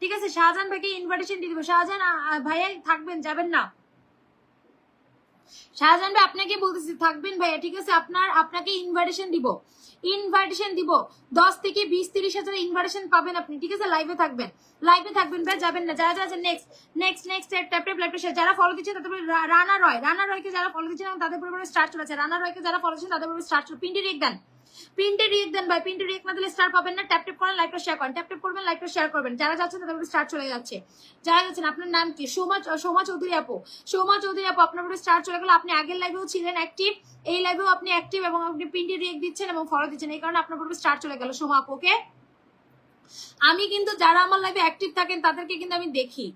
ঠিক আছে? শাহজাহান ভাইকে ইনভাইটেশন দিয়ে দিব। শাহজাহান ভাইয়াই থাকবেন, যাবেন না। শাহজাহান ভাই আপনাকে বলতেছি থাকবেন ভাইয়া, ঠিক আছে? আপনাকে ইনভাইটেশন দিব, ইনভাইটেশন দিব। 10 থেকে 20-30 হাজার ইনভাইটেশন পাবেন আপনি, ঠিক আছে? লাইভে থাকবেন, লাইভে থাকবেন ভাই, যাবেন না। যারা যারা নেক্সট ট্যাপ লাইভটা শেয়ার। যারা ফলো দিচ্ছেন তাদের রানা রয়কে যারা ফলো দিচ্ছেন এবং তাদের পরিবারে স্টার্ট চলেছে, রানা রয়কে যারা ফলো দিচ্ছেন তাদের পরিবারে স্টার্ট চলে। পিন্টে রিয়েক্ট দেন, প্রিন্টে রিয়েক্ট দেন ভাই। প্রিন্টে রিয়েক্ট না দিলে স্টার পাবেন না। ট্যাপ করেন, লাইকটা শেয়ার করেন, ট্যাপ করবেন, লাইকটা শেয়ার করবেন। যারা যাচ্ছেন তাদের স্টার চলে যাচ্ছে। যারা যাচ্ছেন, আপনার নাম কি? সোমা চৌধুরী আপু, সোমা চৌধুরী আপু আপনার উপরে স্টার চলে গেল। আপনি আগের লাইভেও ছিলেন অ্যাক্টিভ, এই লাইভেও আপনি অ্যাক্টিভ এবং আপনি প্রিন্টে রিয়েক্ট দিচ্ছেন এবং ফলো দিচ্ছেন, এই কারণে আপনার উপরে স্টার চলে গেল সোমা আপু। ওকে, আমি কিন্তু যারা আমার লাইভে অ্যাক্টিভ থাকেন তাদেরকে কিন্তু আমি দেখি,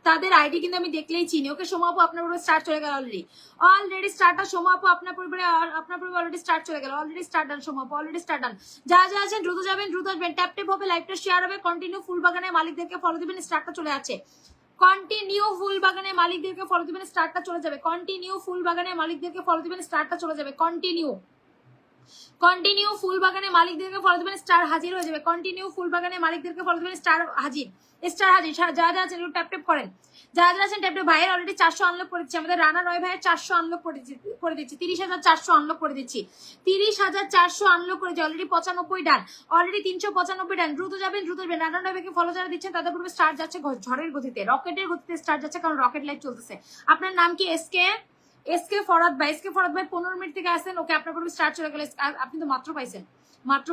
তাদের আইডি কিন্তু আমি দেখলেই চিনি। ওকে সোমা আপু আপনার পরিবারে স্টার্ট চলে গেল অলরেডি স্টার্ট। সোমা আপু আপনার পরিবারে অলরেডি স্টার্ট চলে গেল, অলরেডি স্টার্ট ডান। সোমা আপু অলরেডি স্টার্ট ডান। যারা যারা আছেন দ্রুত যাবেন, দ্রুত আসবেন। ট্যাপ হবে, লাইভটা শেয়ার হবে। কন্টিনিউ ফুলবাগানের মালিকদেরকে ফলো দিবেন, স্টার্টটা চলে আছে। কন্টিনিউ ফুলবাগানের মালিকদেরকে ফলো দিবেন, স্টার্টটা চলে যাবে। কন্টিনিউ ফুলবাগানের মালিকদেরকে ফলো দিবেন, স্টার্টটা চলে যাবে। কন্টিনিউ ফুলবাগানের মালিকদেরকে ফলো দিবেন, স্টার হাজির হয়ে যাবে। কন্টিনিউ ফুলবাগানের মালিকদেরকে ফলো দিবেন, স্টার হাজির, স্টার হাজির। যারা যারা আছেন ট্যাপ করেন, যারা যারা আছেন ট্যাপ। ভাইয়ের অলরেডি 400 আনলক করে দিচ্ছি, আমাদের রানা রয় ভাইয়ের 400 আনলক করে দিচ্ছি। 30,400 আনলক করে দিচ্ছি, 30,400 আনলক করেছি। অলরেডি 95 ডান, অলরেডি 395 ডান। দ্রুত যাবেন, দ্রুত যাবেন। রানা রয় ভাইকে ফলো যারা দিচ্ছেন তাদের পূর্বে স্টার যাচ্ছে ঝড়ের গতিতে, রকেটের গতিতে স্টার যাচ্ছে, কারণ রকেট লাইভ চলতেছে। আপনার নাম কি? এসকে ফরহাদ ভাই। 15 মিনিট থেকে আসেন। ওকে, আপনার পূর্বে স্টার চলে গেলে। আপনি তো মাত্র পাইছেন, মাত্র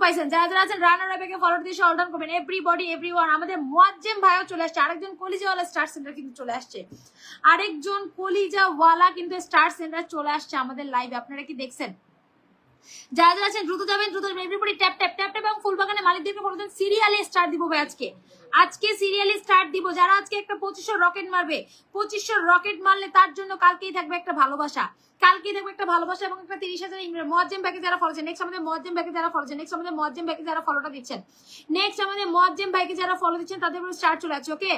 পাইছেন। যারা যারা আছেন রানা রয়কে ফলো দিয়ে অল ডাউন করবেন। Everybody everyone. আমাদের মুয়াজ্জেম ভাইও চলে আসছে, আরেকজন কলিজাওয়ালা স্টার সেন্টার কিন্তু চলে আসছে, আরেকজন কলিজাওয়ালা কিন্তু স্টার সেন্টার চলে আসছে আমাদের লাইভে। আপনারা কি দেখছেন? যারা যারা আছেন দ্রুত যাবেন, দ্রুত everybody tap tap tap tap এবং ফুলবাগানে মালিকদেরকে বলে দেন সিরিয়ালি স্টার্ট দিব ভাই আজকে সিরিয়ালি স্টার্ট দিব। যারা আজকে একটা 2500 রকেট মারবে, 2500 রকেট মারলে তার জন্য কালকেই থাকবে একটা ভালোবাসা, কালকেই থাকবে একটা ভালোবাসা এবং একটা 30,000 মজ্জেম ব্যাকে যারা ফলো আছেন, নেক্সট আমাদের মজ্জেম ব্যাকে যারা ফলো আছেন, নেক্সট আমাদের মজ্জেম ব্যাকে যারা ফলোটা দিচ্ছেন, নেক্সট আমাদের মজ্জেম ভাইকে যারা ফলো দিচ্ছেন তাদের উপর স্টার্ট চলে আছে। ওকে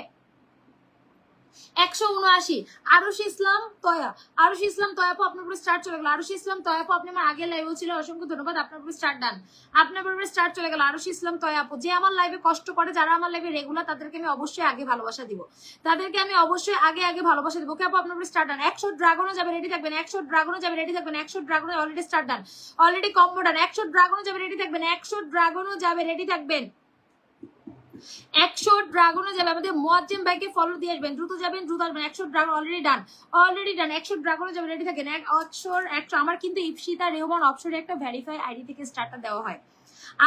179 আরুষি ইসলাম তয়া, আরুষি ইসলাম তয়াপু আপনার উপরে স্টার্ট চলে গেল। আরুষি ইসলাম তয়াপু আপনি আমার আগে লাইভে ছিল, অসংখ্য ধন্যবাদ, আপনার উপরে স্টার্ট ডান, আপনার উপরে স্টার্ট চলে গেল। আরুষি ইসলাম তয়াপু যে আমার লাইভে কষ্ট করে, যারা আমার লাইভে রেগুলার, তাদেরকে আমি অবশ্যই আগে ভালোবাসা দিব, তাদেরকে আমি অবশ্যই আগে ভালোবাসা দিব। ওকে আপু আপনার উপরে স্টার্ট ডান। 100 ড্রাগনও যাবে, রেডি থাকবেন, 100 ড্রাগনও যাবে, রেডি থাকবেন, 100 ড্রাগনও অলরেডি স্টার্ট ডান, অলরেডি কম্বো ডান, 100 ড্রাগনও যাবে, রেডি থাকবেন, 100 ড্রাগনও যাবে, রেডি থাকবেন, 100 ড্রাগনও যাবে। আমাদের মজ্জেম ভাইকে ফলো দিয়ে আসবেন, দ্রুত যাবেন, দ্রুত আসবেন। 100 dragon already done, already done, 100 ড্রাগনও যাবে, রেডি থাকেন। 100 আমার কিন্তু ইপসিতা রেহমান অপশনে একটা ভেরিফাই আইডি থেকে স্টার্টটা দেওয়া হয়,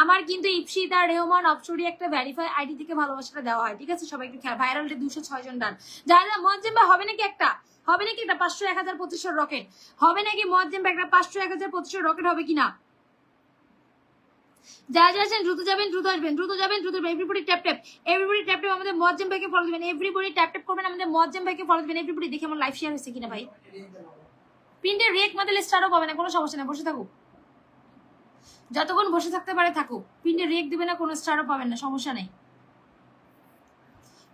আমার কিন্তু ইপসিতা রেহমান অপশনে একটা ভেরিফাই আইডি থেকে ভালোবাসাটা দেওয়া হয়, ঠিক আছে? সবাই একটু খেয়াল, ভাইরালটা 206 জন ডান। যারা মজ্জেম ভাই হবে নাকি একটা, হবে নাকি একটা 500 1000 2500 রকেট হবে নাকি? মজ্জেম ভাই একটা 500 1000 2500 রকেট হবে কিনা? যারা যারা আছেন দ্রুত যাবেন, দ্রুত আসবেন, দ্রুত যাবেন, দ্রুত everybody tap tap, everybody tap tap আমাদের মজ্জেম ভাইকে ফলো দিবেন, এভরিবডি ট্যাপ ট্যাপ করবেন, আমাদের মজ্জেম ভাইকে ফলো দিবেন। এভরিবডি দেখে আমার লাইভ শেয়ার হয়েছে কিনা ভাই, পিনটে রেক মাদের স্টারও পাবে না, কোনো সমস্যা নেই, বসে থাকুক, যতক্ষণ বসে থাকতে পারে থাকুক, পিনটে রেক দিবে না, কোনো স্টারও পাবেন না, সমস্যা নেই,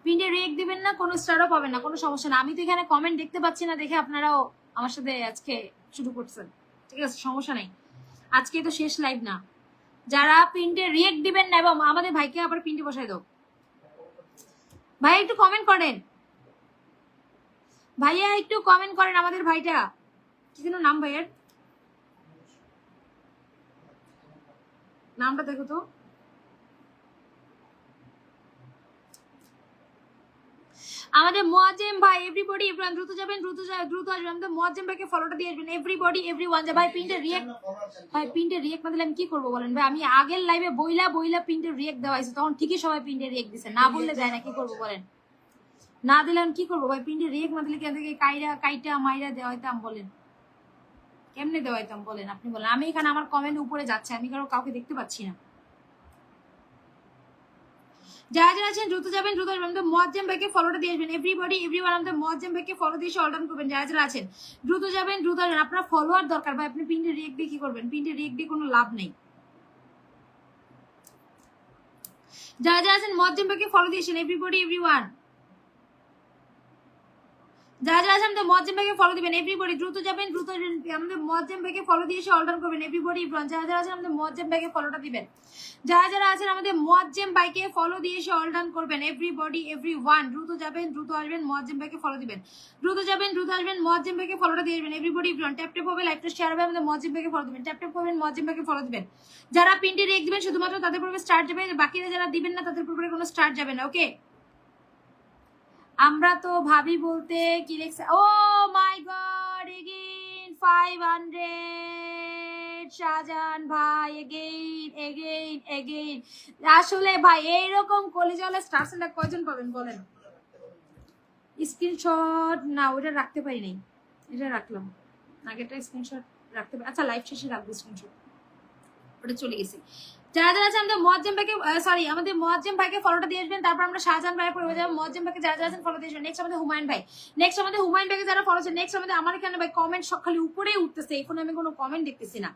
পিনটে রেক দিবেন না, কোনো স্টারও পাবেন না, কোনো সমস্যা না। আমি তো এখানে কমেন্ট দেখতে পাচ্ছি না দেখে আপনারাও আমার সাথে আজকে শুরু করছেন, ঠিক আছে? সমস্যা নেই, আজকে তো শেষ লাইভ না। যারা প্রিন্টে রিয়েক্ট দিবেন না এবং আমাদের ভাইকে আবার প্রিন্টে বসাই দাও, ভাই একটু কমেন্ট করেন, ভাইয়া একটু কমেন্ট করেন, আমাদের ভাইটা কি যেন নাম, ভাইয়ের নামটা দেখো তো, আমাদের মুয়াজ্জেম ভাই। এভরিবডি দ্রুত যাবেন, দ্রুত আসবেন, আমাদের মুয়াজ্জেম ভাইকে ফলোটা দিয়ে আসবেন। এভরিবডি এভরিওয়ান যা ভাই প্রিন্টে রিয়েক্ট, ভাই প্রিন্টে রিয়েক্ট না দিলে আমি কি করবো বলেন ভাই? আমি আগের লাইভে বইলা প্রিন্টে রিয়েক্ট দেওয়া হয়েছে, তখন ঠিকই সবাই প্রিন্টে রিয়েক্ট দিছে, না বললে যায় না, কি করবো বলেন? না দিলে আমি কি করবো ভাই? প্রিন্টে রিয়েক্ট না দিলে কেন থেকে কাইটা মাইরা দেওয়া হইতাম বলেন? কেমনে দেওয়া হইতাম বলেন? আপনি বলেন। আমি এখানে আমার কমেন্ট উপরে যাচ্ছে, আমি কাউকে দেখতে পাচ্ছি না। যারা যারা আছেন দ্রুত যাবেন, দ্রুত আসবেন, আমাদের মুয়াজ্জেম ভাইকে ফলোটা দিয়ে আসবেন। এভরিবডি এভরিওয়ান আমাদের মুয়াজ্জেম ভাইকে ফলো দিয়ে অল ডাউন করবেন। যারা যারা আছেন দ্রুত যাবেন, দ্রুত আসবেন। আপনার ফলোয়ার দরকার ভাই, আপনি প্রিন্টে রিয়েক্ট দিয়ে কি করবেন? প্রিন্টে রিয়েক্ট দিয়ে কোনো লাভ নেই। যারা যারা আছেন মুয়াজ্জেম ভাইকে ফলো দিয়েছেন, এভরিবডি এভরিওয়ান যারা যারা আছেন আমাদের মুয়াজ্জেম ভাইকে ফলো দিবেন। এভরিবডি দ্রুত যাবেন, দ্রুত আমাদের মুয়াজ্জেম ভাইকে ফলো দিয়ে অল ডাউন করবেন। এভরিবডি যারা যারা আছেন আমাদের মুয়াজ্জেম ভাইকে ফলোটা দিবেন, যারা যারা আছেন আমাদের মুয়াজ্জেম ভাইকে ফলো দিয়ে অল ডাউন করবেন। এভরিবডি এভরিওয়ান দ্রুত যাবেন, দ্রুত আসবেন, মুয়াজ্জেম ভাইকে ফলো দিবেন, দ্রুত যাবেন, দ্রুত আসবেন, মুয়াজ্জেম ভাইকে ফলোটা দিয়ে আসবেন। এভরিবডি এভরিওয়ান ট্যাপ ট্যাপ হবে, লাইভটা শেয়ার হবে, আমাদের মুয়াজ্জেম ভাইকে ফলো দিবেন, ট্যাপ ট্যাপ করবেন, মুয়াজ্জেম ভাইকে ফলো দিবেন। যারা পিনটি রেখ দিবেন শুধুমাত্র তাদের পূর্বে স্টার্ট যাবে, বাকিরা যারা দিবেন না তাদের পূর্বে কোনো স্টার্ট যাবে না। ওকে আমরা তো ভাবি বলতে কি লেখছে, ও মাই গড এগেইন 500 শাহজাহান ভাই, এগেইন আসলে ভাই এইরকম কলিজাওয়ালা স্টার সেন্টার কয়জন পাবেন বলেন? স্ক্রিনশট না ওটা রাখতে পারি নাই, এটা রাখলাম, আগেরটা স্ক্রিনশট রাখতে পারি, আচ্ছা লাইভ শেষে রাখবো স্ক্রিনশট, ওটা চলে গেছে। যারা যারা আছেন আমাদের মুয়াজ্জেম ভাইকে সরি আমাদের মুয়াজ্জেম ভাইকে ফলোটা দিয়ে আসবেন, তারপর আমরা শাহজাহান ভাইয়ের পরে যাবো। মুয়াজ্জেম ভাইকে যারা যারা আছেন ফলো দিয়ে আসবেন। নেক্সট আমাদের হুমায়ুন ভাই, নেক্সট আমাদের হুমায়ুন ভাইকে যারা ফলো আছেন, নেক্সট আমাদের আমার এখানে ভাই কমেন্ট সব খালি উপরেই উঠতেছে, এই ফোনে আমি কোনো কমেন্ট দেখতেছি না,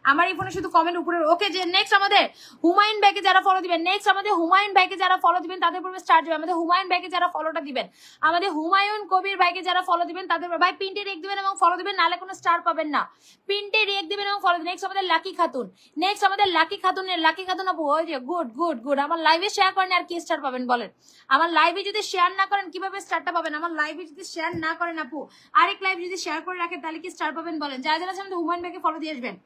আমার এই ফোনে শুধু কমেন্ট উপরে। ওকে যে নেক্সট আমাদের হুমায়ুন ভাইকে যারা ফলো দিবেন, নেক্সট আমাদের হুমায়ুন ভাইকে যারা ফলো দিবেন তাদের পূর্বে স্টার্ট যাবে। আমাদের হুমায়ুন ভাইকে যারা ফলোটা দিবেন, আমাদের হুমায়ুন কবির ভাইকে যারা ফলো দিবেন তাদের ভাই পিনটে রেক দিবেন এবং ফলো দিবেন, নালে কোনো স্টার পাবেন না, পিনটে রেক দিবেন এবং ফলো দিবেন। নেক্সট আমাদের লাকি খাতুন, নেক্সট আমাদের লাকি খাতুনের লাকি খাতুন আপু, ওই যে গুড আমার লাইভে শেয়ার করেন আর কি স্টার পাবেন বলেন? আমার লাইভে যদি শেয়ার না করেন কিভাবে স্টারটা পাবেন? আমার লাইভে যদি শেয়ার না করেন আপু, আরেক লাইভ যদি শেয়ার করে রাখেন তাহলে কি স্টার পাবেন বলেন? যারা যারা আছেন আমাদের হুমায়ুন ভাইকে ফলো দিয়ে আসবেন।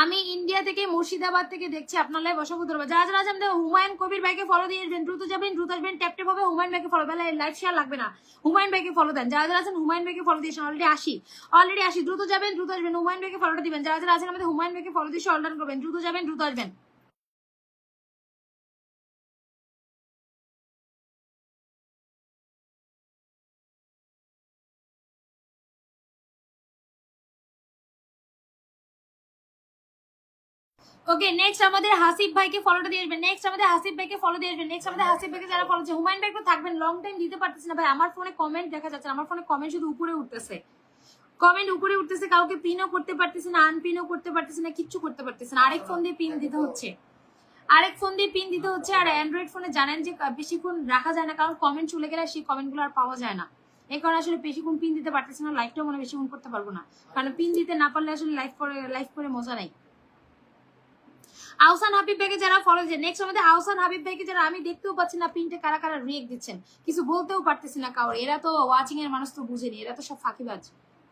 আমি ইন্ডিয়া থেকে মুর্শিদাবাদ থেকে দেখছি আপনার লাইভ, অসংখ্য ধন্যবাদ। যারা যারা আছেন আমাদের হুমায়ুন কবির ভাইকে ফলো দিয়ে আসবেন, দ্রুত যাবেন, দ্রুত আসবেন, ট্যাপ ট্যাপ হবে, হুমায়ুন ভাইকে ফলো, বেলা লাইভ শেয়ার লাগবে না, হুমায়ুন ভাইকে ফলো দেন। যারা যারা আছেন হুমায়ুন ভাইকে ফলো দিয়েছেন অলরেডি আসি, দ্রুত যাবেন, দ্রুত আসবেন, হুমায়ুন ভাইকে ফলোটা দিবেন। যারা যারা আছেন আমাদের হুমায়ুন ভাইকে ফলো দিয়ে অল ডাউন করবেন, দ্রুত যাবেন, দ্রুত আসবেন। ওকে নেক্সট আমাদের হাসিব ভাইকে ফলোটা দিয়ে আসবেন, নেক্সট আমাদের হাসিব ভাইকে ফলো দিয়ে আসবেন, নেক্সট আমাদের হাসিব ভাইকে যারা ফলো, হুমায়ুন ভাই একটু থাকবেন, লং টাইম দিতে পারতেছি না ভাই, আমার ফোনে কমেন্ট দেখা যাচ্ছে না, আমার ফোনে কমেন্ট শুধু উপরে উঠতেছে, কমেন্ট উপরে উঠতেছে, কাউকে পিনও করতে পারতেছি না, আনপিনও করতে পারতেছি না, কিচ্ছু করতে পারতেছি না, আরেক ফোন দিয়ে পিন দিতে হচ্ছে, আরেক ফোন দিয়ে পিন দিতে হচ্ছে। আর অ্যান্ড্রয়েড ফোনে জানেন যে বেশিক্ষণ রাখা যায় না, কারণ কমেন্ট চলে গেলে সেই কমেন্টগুলো আর পাওয়া যায় না, এই কারণে আসলে বেশিক্ষণ পিন দিতে পারতেছি না, লাইভটাও মনে বেশিক্ষণ করতে পারবো না, কারণ পিন দিতে না পারলে আসলে লাইভ করে মজা নাই। আহসান হাবিব ভাইকে যারা ফলো দিচ্ছেন, নেক্সট আমাদের আহসান হাবিব ভাইকে যারা, আমি দেখতেও পাচ্ছি না পিনটে কারা কারা রিয়েক্ট দিচ্ছেন, কিছু বলতেও পারতেছি না কারোর, এরা তো ওয়াচিং এর মানুষ তো বুঝেনি, এরা তো সব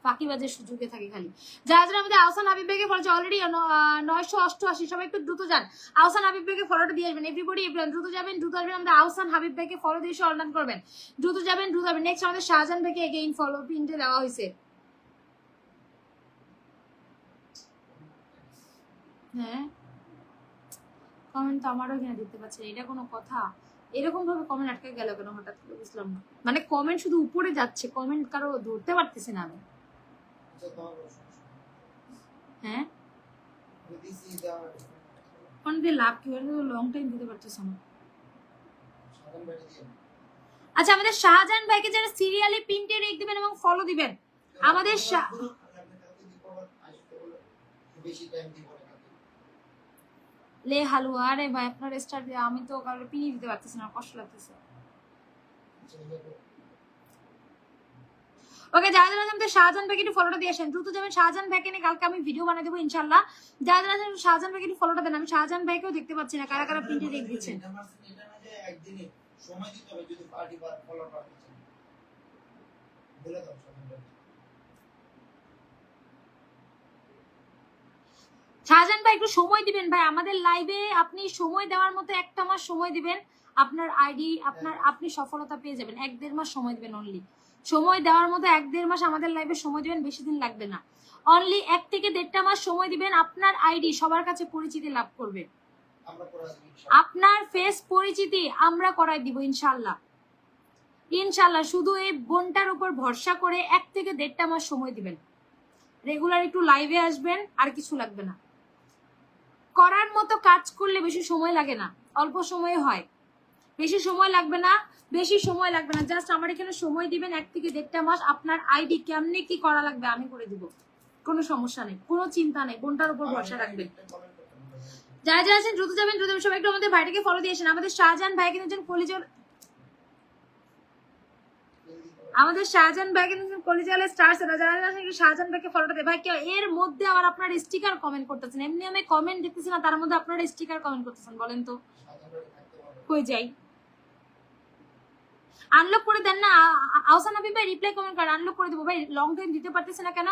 ফাঁকিবাজের সুযোগে থাকে খালি। যারা যারা আমাদের আহসান হাবিব ভাইকে ফলো, অলরেডি 988, সবাই একটু দ্রুত যান, আহসান হাবিব ভাইকে ফলোটা দিয়ে আসবেন, এভরিবডি দ্রুত যাবেন, দ্রুত আসবেন, আমাদের আহসান হাবিব ভাইকে ফলো দিয়ে অনলাইন করবেন, দ্রুত যাবেন, দ্রুত যাবেন। নেক্সট আমাদের শাহজাহান ভাইকে এগেইন ফলো পিনটে দেওয়া হয়েছে। হ্যাঁ কমেন্ট তো আমারও এখানে দিতে পারছে না, এটা কোনো কথা? এরকম ভাবে কমেন্ট আটকে গেল কেন হঠাৎ করে, বুঝলাম না, মানে কমেন্ট শুধু উপরে যাচ্ছে, কমেন্ট কারো ধরতে পারতেছি না আমি। হ্যাঁ অনেক লাভ কি লং টাইম দিতে পারতেছে না। আচ্ছা আমাদের শাহজাহান ভাইকে যারা সিরিয়ালি পিনটে রেখ দিবেন এবং ফলো দিবেন, আমাদের লে হালুয়া, আরে ভাই আপনার স্টার দিয়ে আমি তো কারো পিনই দিতে পারতেছি না, কষ্ট লাগতেছে। ওকে যারা যারা আমাদের শাহজাহান ভাইকে একটু ফলোটা দিয়ে আসেন, দ্রুত যাবেন, শাহজাহান ভাইকে নিয়ে কালকে আমি ভিডিও বানিয়ে দেবো ইনশাল্লাহ, যারা যারা শাহজাহান ভাইকে একটু ফলোটা দেন, আমি শাহজাহান ভাইকেও দেখতে পাচ্ছি না কারা কারা পিনটে রেখ দিচ্ছেন। শাহজাহান ভাই একটু সময় দিবেন ভাই, আমাদের লাইভে আপনি সময় দেওয়ার মতো একটা মাস সময় দিবেন, আপনার আইডি আপনি সফলতা পেয়ে যাবেন, 1-1.5 মাস সময় দিবেন, অনলি সময় দেওয়ার মতো 1-1.5 মাস আমাদের লাইভে সময় দিবেন, বেশি দিন লাগবে না, অনলি 1 থেকে 1.5 মাস সময় দিবেন, আপনার আইডি সবার কাছে পরিচিতি লাভ করবে, আপনার ফেস পরিচিতি আমরা করাই দিব ইনশাল্লাহ, ইনশাল্লাহ। শুধু এই বোনটার উপর ভরসা করে 1 থেকে 1.5 মাস সময় দিবেন, রেগুলার একটু লাইভে আসবেন, আর কিছু লাগবে না, করার মতো কাজ করলে বেশি সময় লাগে না, অল্প সময়ে হয়, বেশি সময় লাগবে না, বেশি সময় লাগবে না, জাস্ট আমার এখানে সময় দিবেন 1 থেকে 1.5 মাস, আপনার আইডি কেমনে কি করা লাগবে আমি করে দিব, কোনো সমস্যা নেই, কোনো চিন্তা নেই, বোনটার উপর ভরসা রাখবেন। যারা যারা আছেন দ্রুত যাবেন, দ্রুত সবাই একটু আমাদের ভাইটাকে ফলো দিয়েছেন, আমাদের শাহজাহান ভাই কিন্তু কলিজর, আমাদের শাহজাহান ভাই কিন্তু কলিজালে স্টার সেটা, যারা যারা আছেন একটু শাহজাহান ভাইকে ফলোটা দেয় ভাই, কেউ এর মধ্যে আবার আপনার স্টিকার কমেন্ট করতেছেন, এমনি আমি কমেন্ট দেখতেছি না, তার মধ্যে আপনারা স্টিকার কমেন্ট করতেছেন, বলেন তো কই যাই? আনলক করে দেন না, আহসান হাবিব ভাই রিপ্লাই কমেন্ট করেন, আনলক করে দেবো ভাই, লং টাইম দিতে পারতেছে না কেন,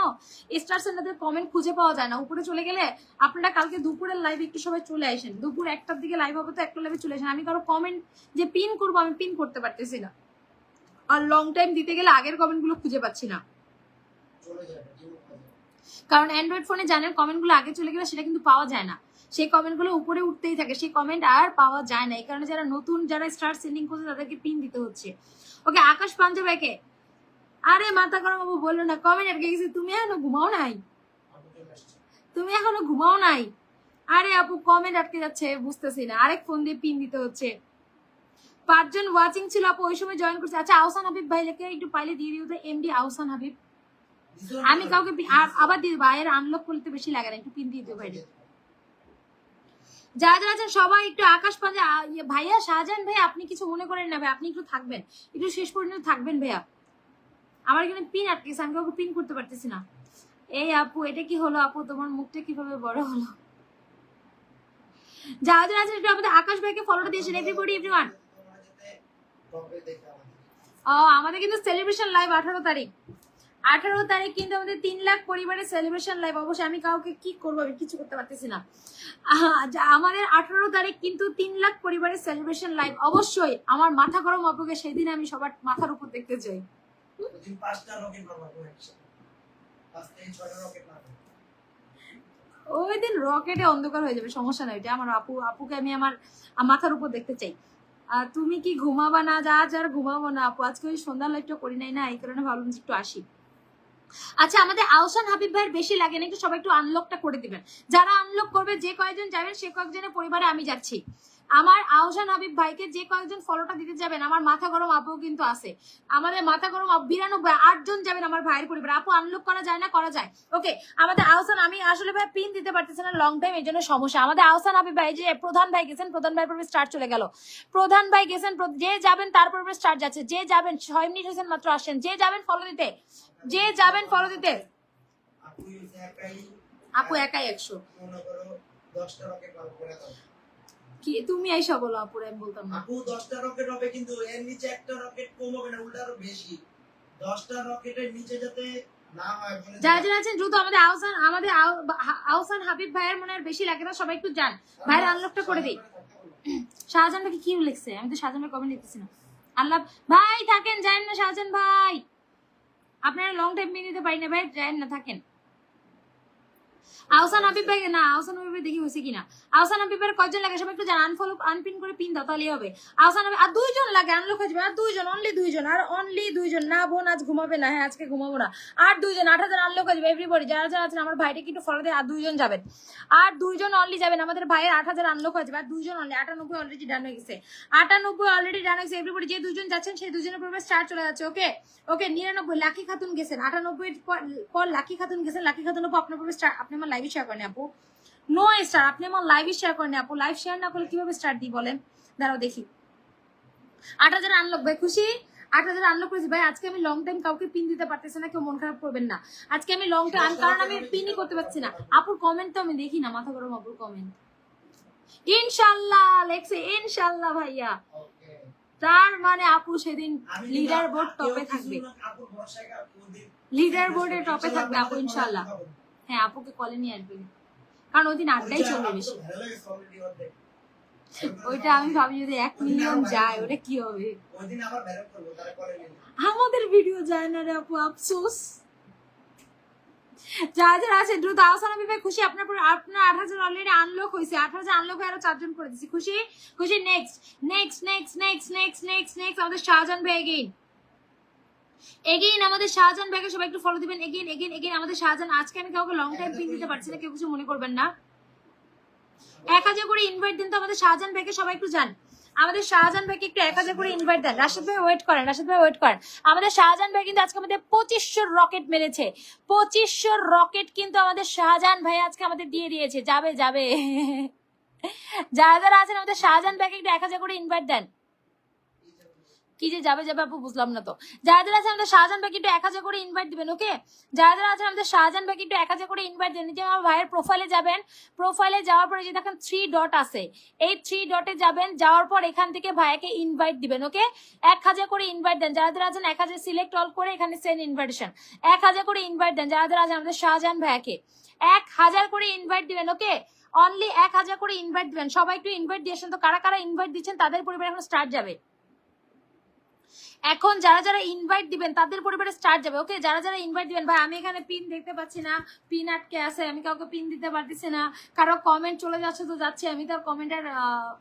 স্টার সেন্টারদের কমেন্ট খুঁজে পাওয়া যায় না, উপরে চলে গেলে আপনারা কালকে দুপুরের লাইভে একটু সবাই চলে আসেন, দুপুর 1টার দিকে লাইভ হবে তো একটা লাইভে চলে আসেন, আমি কারো কমেন্ট যে পিন করবো আমি পিন করতে পারতেছি না, আর লং টাইম দিতে গেলে আগের কমেন্ট গুলো খুঁজে পাচ্ছি না, কারণ অ্যান্ড্রয়েড ফোনে জানেন কমেন্ট গুলো আগে চলে গেলে সেটা কিন্তু পাওয়া যায় না, সেই কমেন্ট গুলো উপরে উঠতেই থাকে, সেই কমেন্ট আর পাওয়া যায় না, এই কারণে যারা নতুন যারা স্টার সেন্ডিং করছে তাদেরকে পিন দিতে হচ্ছে। ওকে আকাশ পাঞ্জাবাইকে, আরে মাথা গরম বাবু বললো না, কমেন্ট আটকে গেছি, তুমি এখনো ঘুমাও নাই, তুমি এখনো ঘুমাও নাই, আরে আপু কমেন্ট আটকে যাচ্ছে বুঝতেছি না, আরেক ফোন দিয়ে পিন দিতে হচ্ছে, 5 জন ওয়াচিং ছিল আপু ওই সময় জয়েন করছে। আচ্ছা আহসান হাবিব ভাইকে একটু পাইলে দিয়ে দিও তো, এমডি আহসান হাবিব, আমি কাউকে আবার দিয়ে দেবো, এর আনলক করতে বেশি লাগে না, একটু পিন দিয়ে দিও ভাইরে। যারা যারা আছেন সবাই একটু আকাশ পাঞ্জা, ভাইয়া শাহজাহান ভাই আপনি কিছু মনে করেন না ভাই, আপনি একটু থাকবেন, একটু শেষ পর্যন্ত থাকবেন ভাইয়া, আমার এখানে পিন আটকেছে, আমি কাউকে পিন করতে পারতেছি না। এই আপু এটা কি হলো আপু, তোমার মুখটা কিভাবে বড় হলো? যারা যারা আছেন একটু আমাদের আকাশ ভাইকে ফলোটা দিয়েছেন, এভরিবডি এভরিওয়ান। আমাদের কিন্তু সেলিব্রেশন লাইভ 18 তারিখ, 18 তারিখ কিন্তু আমাদের 3 লাখ পরিবারের সেলিব্রেশন লাইভ, অবশ্যই আমি কাউকে কি করবো, আমি কিছু করতে পারতেছি না, আমাদের 18 তারিখ কিন্তু 3 লাখ পরিবারের সেলিব্রেশন লাইভ, অবশ্যই আমার মাথা গরম আপুকে সেদিন আমি সবার মাথার উপর দেখতে চাই, ওই দিন রকেটে অন্ধকার হয়ে যাবে, সমস্যা নাই, এটা আমার আপুকে আমি আমার মাথার উপর দেখতে চাই। তুমি কি ঘুমাবা না? যা যার ঘুমাবো না আপু, আজকে ওই সন্ধ্যা লাইভটা করি নাই না, এই কারণে ভাবলাম যে একটু আসি। আচ্ছা আমাদের আহসান হাবিব ভাইয়ের বেশি লাগে না, একটু সবাই একটু আনলকটা করে দিবেন। যারা আনলক করবে, যে কয়েকজন যাবেন সে কয়েকজনের পরিবারে আমি যাচ্ছি। আমার আহসান হাবিব ভাইকে যে কয়েকজন ফলোটা দিতে যাবেন, আমার মাথা গরম আপুও কিন্তু আছে, আমাদের মাথা গরম 92 8 জন যাবেন আমার ভাইয়ের পরিবার। আপু আনলক করা যায় না? করা যায়। ওকে আমাদের আহসান, আমি আসলে ভাই পিন দিতে পারতেছি না লং টাইম, এই জন্য সমস্যা। আমাদের আহসান হাবিব ভাই, যে প্রধান ভাই গেছেন, প্রধান ভাই পর্বে স্টার্ট চলে গেল, প্রধান ভাই গেছেন, যে যাবেন তার পর্বে স্টার্ট যাচ্ছে, যে যাবেন 6 মিনিট হয়েছেন মাত্র, আসেন যে যাবেন ফলো দিতে, যে যাবেন ফলো দিতে। আপু একাই 100 কি তুমি আইসা বলো আপু, আমি বলতাম না। আপু 10টা রকেট হবে, কিন্তু এর নিচে একটা রকেট কম হবে না, উল্টা আরো বেশি। 10টা রকেটের নিচে যাতে না হয় বলে যারা যারা আছেন দ্রুত, আমাদের আহসান হাবিব ভাইয়ের মনে আর বেশি লাগে না, সবাই একটু যান ভাইয়ের আনলকটা করে দিই। শাহজাহান ভাই কি লিখছে? আমি তো শাহজাহান ভাই কমেন্ট লিখতেছি না। আল্লাহ ভাই থাকেন, যান না শাহজাহান ভাই, আপনারা লং টাইম পিন দিতে পারি না ভাই, যান না, থাকেন। আহসান হাবিব ভাই না, আহসান হাবিব ভাই দেখি হয়েছে কিনা। আহসান হাবিব ভাইয়ের কয়জন লাগে সবাই একটু জান, আনফলো আনপিন করে পিন দাও তাহলেই হবে। আহসান হাবিব আর 2 জন লাগে, আনলক হয়ে যাবে, আর 2 জন, অনলি 2 জন, আর অনলি 2 জন। না বোন আজ ঘুমাবে না, হ্যাঁ আজকে ঘুমাবো না। আর 2 জন, 8000 আনলক হয়ে যাবে এভরিবডি। যারা যারা আছেন আমার ভাইটা কিন্তু ফলো দিয়ে আর 2 জন যাবেন, আর 2 জন অনলি যাবেন, আমাদের ভাইয়ের 8000 আনলক হয়ে যাবে, আর 2 জন অনলি। 98 অলরেডি ডান হয়ে গেছে, 98 অলরেডি ডান হয়ে গেছে এভরিবডি। যে 2 জন যাচ্ছেন সেই 2 জনের পূর্বে স্টার্ট চলে যাচ্ছে। ওকে ওকে 99 লাকি খাতুন গেছেন, 98 পর লাকি খাতুন গেছেন, লাকি খাতুন আপু আপনার পূর্বে স্টার্ট। আপনি আমার লাইভে শেয়ার করেন আপু, নো স্টার, আপনি আমার লাইভে শেয়ার করেন আপু, লাইভ শেয়ার না করলে কিভাবে স্টার্ট দিই বলেন? দাঁড়াও দেখি। 8000 আনলক ভাই, খুশি 8000 আনলক করেছি ভাই। আজকে আমি লং টাইম কাউকে পিন দিতে পারতেছি না, কেউ মন খারাপ করবেন না। আজকে আমি লং টাইম, কারণ আমি পিনই করতে পারছি না। আপুর কমেন্ট তো আমি দেখি না, মাথা গরম আপুর কমেন্ট। ইনশাআল্লাহ লেখছে, ইনশাআল্লাহ ভাইয়া, তার মানে আপু সেদিন লিডার বোর্ড টপে থাকবে, লিডার বোর্ডের টপে থাকবে আপু ইনশাআল্লাহ। হ্যাঁ আপুকে কলে নিয়ে আসবে, কারণ ওই দিন আড্ডাই চলবে বেশি। ওইটা আমি ভাবি যদি 1 মিলিয়ন যায় ওটা কি হবে। আমাদের ভিডিও যায় না রে আপু, আফসোস। যারা যারা আছে দ্রুত। আহসান হাবিব ভাই খুশি, আপনার 8000 অলরেডি আনলক হয়েছে, 8000 আনলক হয়ে আরো 4 জন করে দিচ্ছি। খুশি খুশি। Next next next next next next next আমাদের শাহজাহান ভাই এগেইন আমাদের শাহজাহান ভাইকে সবাই একটু ফলো দিবেন। এগেইন এগেইন এগেইন আমাদের শাহজাহান। আজকে আমি কাউকে লং টাইম পিন দিতে পারছি না, কেউ কিছু মনে করবেন না। 1000 করে ইনভাইট দিন তো আমাদের শাহজাহান ভাইকে, সবাই একটু যান। আমাদের শাহজাহান ভাইকে একটু 1000 করে ইনভাইট দেন। রাশিদ ভাই ওয়েট করেন, রাশিদ ভাই ওয়েট করেন। আমাদের শাহজাহান ভাই কিন্তু আজকে আমাদের 2500 রকেট মেরেছে, 2500 রকেট কিন্তু আমাদের শাহজাহান ভাই আজকে আমাদের দিয়ে দিয়েছে। যাবে যাবে যারা যারা আছেন আমাদের শাহজাহান ভাইকে একটু 1000 করে ইনভাইট দেন। কি যে যাবে যাবে আপু বুঝলাম না তো। যারা যারা আছে আমাদের শাহজাহান ভাইকে একটু 1000 করে ইনভাইট দিবেন। ওকে যারা যারা আছে আমাদের শাহজাহান ভাইকে একটু 1000 করে ইনভাইট দেন। যে আমার ভাইয়ের প্রোফাইলে যাবেন, প্রোফাইলে যাওয়ার পরে যে দেখেন 3 ডট আছে, এই 3 ডটে যাবেন, যাওয়ার পর এখান থেকে ভাইয়াকে ইনভাইট দিবেন। ওকে 1000 করে ইনভাইট দেন। যারা যারা আছেন 1000 সিলেক্ট অল করে এখানে সেন্ড ইনভাইটেশন, 1000 করে ইনভাইট দেন। যারা যারা আছেন আমাদের শাহজাহান ভাইয়াকে 1000 করে ইনভাইট দিবেন। ওকে অনলি 1000 করে ইনভাইট দিবেন। সবাই একটু ইনভাইট দিয়েছেন তো, কারা কারা ইনভাইট দিচ্ছেন তাদের পরিবার এখন স্টার্ট যাবে। এখন যারা যারা ইনভাইট দিবেন তাদের পরিবারে স্টার্ট যাবে। ওকে যারা যারা ইনভাইট দিবেন। ভাই আমি এখানে পিন দেখতে পাচ্ছি না, পিন আটকে আছে, আমি কাউকে পিন দিতে পারতেছি না। কারো কমেন্ট চলে যাচ্ছে তো যাচ্ছে, আমি তার কমেন্ট আর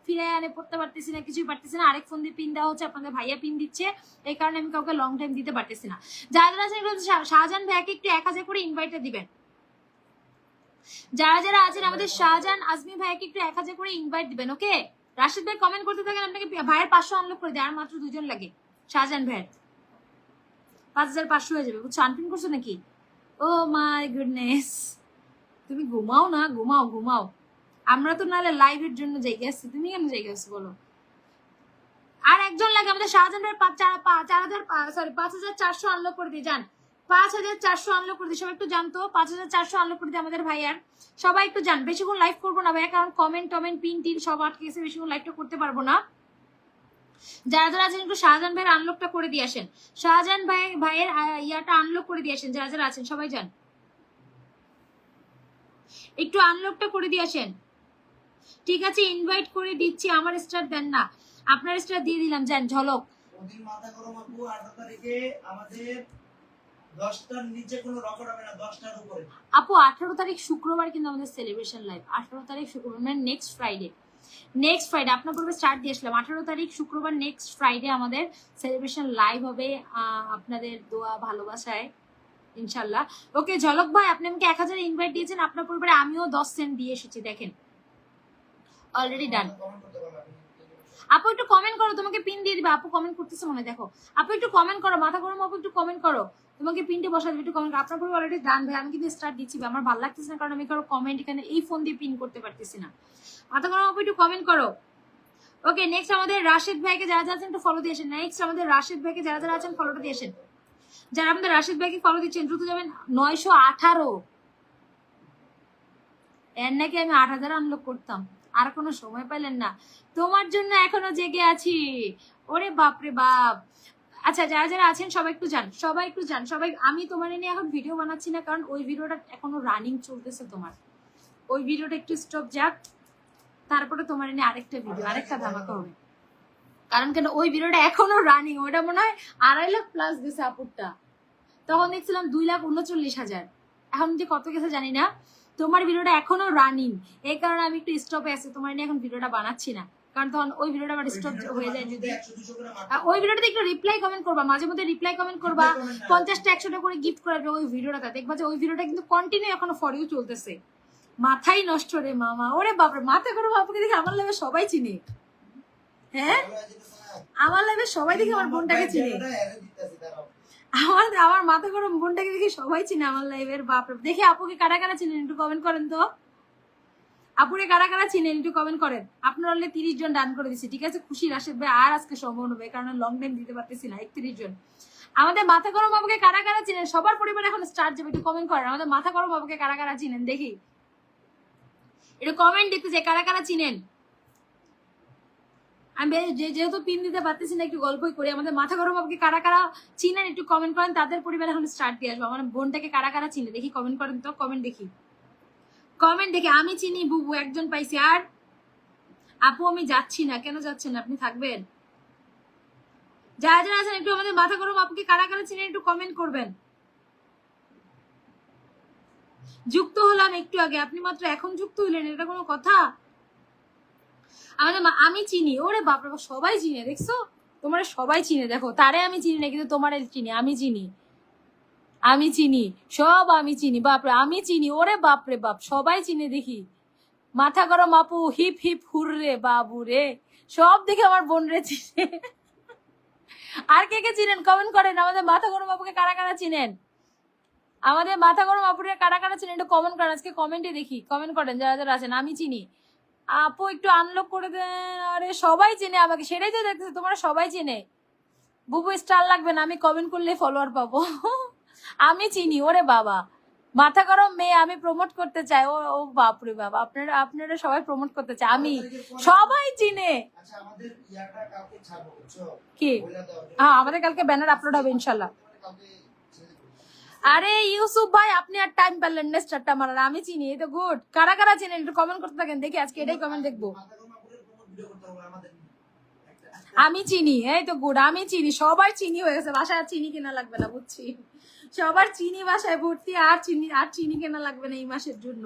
ফিরে আনে পড়তে পারতেছি না, কিছুই পারতেছি না। আরেক ফোন দিয়ে পিন দেওয়া হচ্ছে, আপনাদের ভাইয়া পিন দিচ্ছে, এই কারণে আমি কাউকে লং টাইম দিতে পারতেছি না। যারা যারা আছেন শাহজাহান ভাইয়াকে একটু 1000 করে ইনভাইটে দিবেন। যারা যারা আছেন আমাদের শাহজাহান আজমি ভাইয়াকে একটু 1000 করে ইনভাইট দিবেন। ওকে রাশিদ ভাই কমেন্ট করতে থাকেন, আপনাকে ভাইয়ের 500 আনলক করে দেয়, আর মাত্র 2 জন লাগে। শাহজাহান ভাইয়ের 5500 হয়ে যাবে, বুঝছো? আনপিন করছো নাকি? ও মাই গুডনেস, তুমি ঘুমাও না, ঘুমাও ঘুমাও। আমরা তো নাহলে লাইভের জন্য জায়গা আসছি, তুমি কেন জায়গা আসছো বলো? আর একজন লাগে আমাদের শাহজাহান ভাইয়ের 5400 আনলক করে দিয়ে যান। 5400 আনলক করে দিয়ে সবাই একটু জানতো, 5400 আনলক করে দিয়ে আমাদের ভাইয়ার। সবাই একটু জান, বেশিক্ষণ লাইভ করবো না ভাইয়া, কারণ কমেন্ট টমেন্ট পিন টিন সব আটকে গেছে, বেশিক্ষণ লাইভটা করতে পারবো না। যারা যারা আছেন একটু শাহজাহান ভাইয়ের আনলকটা করে দিয়ে আসেন, শাহজাহান ভাইয়ের ইয়াটা আনলক করে দিয়ে আসেন। যারা যারা আছেন সবাই যান, একটু আনলকটা করে দিয়ে আসেন। ঠিক আছে ইনভাইট করে দিচ্ছি, আমার স্টার দেন না, আপনার স্টার দিয়ে দিলাম, যান ঝলক। ওদিন মাথা গরম আপু, 18 তারিখে আমাদের 10টার নিচে কোনো রকেট হবে না, 10টার উপরে। আপু 18 তারিখ শুক্রবার কিন্তু আমাদের সেলিব্রেশন লাইভ, 18 তারিখ শুক্রবার মানে নেক্সট ফ্রাইডে। নেক্সট ফ্রাইডে আপনার পূর্বে স্টার্ট দিয়েছিলাম, 18 তারিখ শুক্রবার নেক্সট ফ্রাইডে আমাদের সেলিব্রেশন লাইভ হবে। আপনাদের দোয়া ভালোবাসায় ইনশাল্লাহ। ওকে ঝলক ভাই, আপনি আমাকে 1000 ইনভাইট দিয়েছেন, আপনার পরিবারে আমিও 10 সেন্ট দিয়ে এসেছি, দেখেন অলরেডি ডান। কমেন্ট করতে পারো আমি। আপু একটু কমেন্ট করো, তোমাকে পিন দিয়ে দিবে। আপু কমেন্ট করতেছে মনে হয়, দেখো আপু একটু কমেন্ট করো, মাথা গরম আপু একটু কমেন্ট করো, তোমাকে পিনটে বসা দেবে, একটু কমেন্ট করো। আপনার পরিবার অলরেডি ডান ভাই, আমি কিন্তু স্টার্ট দিচ্ছি ভাই, আমার ভালো লাগতেছে না কারণ আমি কারো কমেন্ট এখানে এই ফোন দিয়ে পিন করতে পারতেছি না। মাথা গরম আপু একটু কমেন্ট করো। ওকে নেক্সট আমাদের রাশেদ ভাইকে যারা যারা আছেন একটু ফলো দিয়েছেন। নেক্সট আমাদের রাশেদ ভাইকে যারা যারা আছেন ফলোটা দিয়েছেন। যারা আমাদের রাশেদ ভাইকে ফলো দিচ্ছেন দ্রুত যাবেন। 918 এর নাকি আমি 8000 আনলক করতাম, আর কোনো সময় পেলেন না, তোমার জন্য এখনো জেগে আছি। ওরে বাপ রে বাপ। আচ্ছা যারা যারা আছেন সবাই একটু যান, সবাই একটু যান, সবাই। আমি তোমার নিয়ে এখন ভিডিও বানাচ্ছি না কারণ ওই ভিডিওটা এখনো রানিং চলতেছে, তোমার ওই ভিডিওটা একটু স্টপ যাক, তারপরে তোমার নিয়ে আরেকটা ভিডিও, আরেকটা ধামাকা হবে। কারণ কেন, ওই ভিডিওটা এখনো রানিং, ওটা মনে হয় 2.5 লাখ প্লাস গেছে আপুরটা, তখন দেখছিলাম 2,39,000, এখন যে কত গেছে জানি না। তোমার ভিডিওটা এখনো রানিং, এই কারণে আমি একটু স্টপে আছি, তোমার নিয়ে এখন ভিডিওটা বানাচ্ছি না কারণ তখন ওই ভিডিওটা আবার স্টপ হয়ে যায় যদি। 100-200 করে মারতে ওই ভিডিওটাতে একটু রিপ্লাই কমেন্ট করবা, মাঝে মধ্যে রিপ্লাই কমেন্ট করবা, 50টা 100টা করে গিফট করবে ওই ভিডিওটাতে, দেখবা যে ওই ভিডিওটা কিন্তু কন্টিনিউ এখনো ফর ইউ চলতেছে। মাথাই নষ্ট রে মামা, ওরে বাপরে, মাথা করে বাপুকে দেখে আমার লাইভে সবাই চিনে। হ্যাঁ আমার লাইভে সবাই দেখে আমার বোনটাকে চিনে, আমার মাথা গরম বোনটাকে দেখে সবাই চিনে আমার লাইভের। বাপরে, দেখি আপুকে কারা কারা চিনেন একটু কমেন্ট করেন তো, আপুরে কারা কারা চিনেন একটু কমেন্ট করেন। আপনার অলরেডি 30 জন ডান করে দিচ্ছি, ঠিক আছে খুশি রাশেদ ভাই, আর আজকে সম্ভব হবে কারণ লং টাইম দিতে পারতেছি না। 31 জন আমাদের মাথা গরম বাবুকে কারা কারা চিনেন, সবার পরিবার এখন স্টার্ট যাবে, একটু কমেন্ট করেন আমাদের মাথা গরম বাবুকে কারা কারা চিনেন, দেখি একটু কমেন্ট দেখতে চাই কারা কারা চিনেন। আমি যেহেতু পিন দিতে পারতেছি না একটু গল্পই করি, আমাদের মাথা গরম বাবুকে কারা কারা চিনেন একটু কমেন্ট করেন, তাদের পরিবার এখন স্টার্ট দিয়ে আসবো। আমার বোনটাকে কারা কারা চিনে দেখি, কমেন্ট করেন তো, কমেন্ট দেখি, কমেন্ট দেখে। আমি চিনি বুবু, একজন পাইছি। আর আপু আমি যাচ্ছি না, কেন যাচ্ছেন না, আপনি থাকবেন। যারা যারা আছেন একটু আমাদের মাথা গরম আপুকে কারা কারা চিনেন একটু কমেন্ট করবেন। যুক্ত হলাম একটু আগে, আপনি মাত্র এখন যুক্ত হইলেন, এটা কোনো কথা? আমাদের আমি চিনি, ওরে বাপরে বাপ, সবাই চিনে, দেখছো তোমার সবাই চিনে, দেখো তারে আমি চিনি না কিন্তু তোমার চিনি, আমি চিনি, আমি চিনি সব, আমি চিনি, বাপরে আমি চিনি, ওরে বাপরে বাপ সবাই চিনে দেখি। মাথা গরম আপু হিপ হিপ হুররে বাবু রে, সব দেখে আমার বোন রে চিনে। আর কে কে চিনেন কমেন্ট করেন, আমাদের মাথা গরম আপুকে কারা কারা চিনেন, আমাদের মাথা গরম আপুরে কারা কারা চিনেন একটু কমেন্ট করেন, আজকে কমেন্টে দেখি, কমেন্ট করেন যারা যারা আছেন। আমি চিনি আপু একটু আনলক করে দেন, আরে সবাই চিনে আমাকে, সেটাই তো দেখতেছে তোমরা সবাই চিনে। বুবু স্টার লাগবে না, আমি কমেন্ট করলে ফলোয়ার পাবো। আমি চিনি, ওরে বাবা মাথা গরম মেয়ে, আমি প্রমোট করতে চাই। ও ও বাপরে বাবা, আপনারা সবাই প্রমোট করতে চাই, আমি সবাই চিনে। আচ্ছা আমাদের ইয়াটা কালকে ছাড়বো বুঝছো, কি হ্যাঁ আমাদের কালকে ব্যানার আপলোড হবে ইনশাল্লাহ। আরে ইউসুফ ভাই আপনি আর টাইম পেলেন না স্টারটা মারার, আমি চিনি, এই তো গুড। কারা কারা চিনেন একটু কমেন্ট করতে থাকেন দেখি, আজকে এটাই কমেন্ট দেখবো। আমি চিনি, এই তো গুড, আমি চিনি, সবার চিনি হয়ে গেছে, বাসায় আর চিনি কেনা লাগবে না, বুঝছি সবার চিনি বাসায় ভর্তি, আর চিনি কেনা লাগবে না এই মাসের জন্য,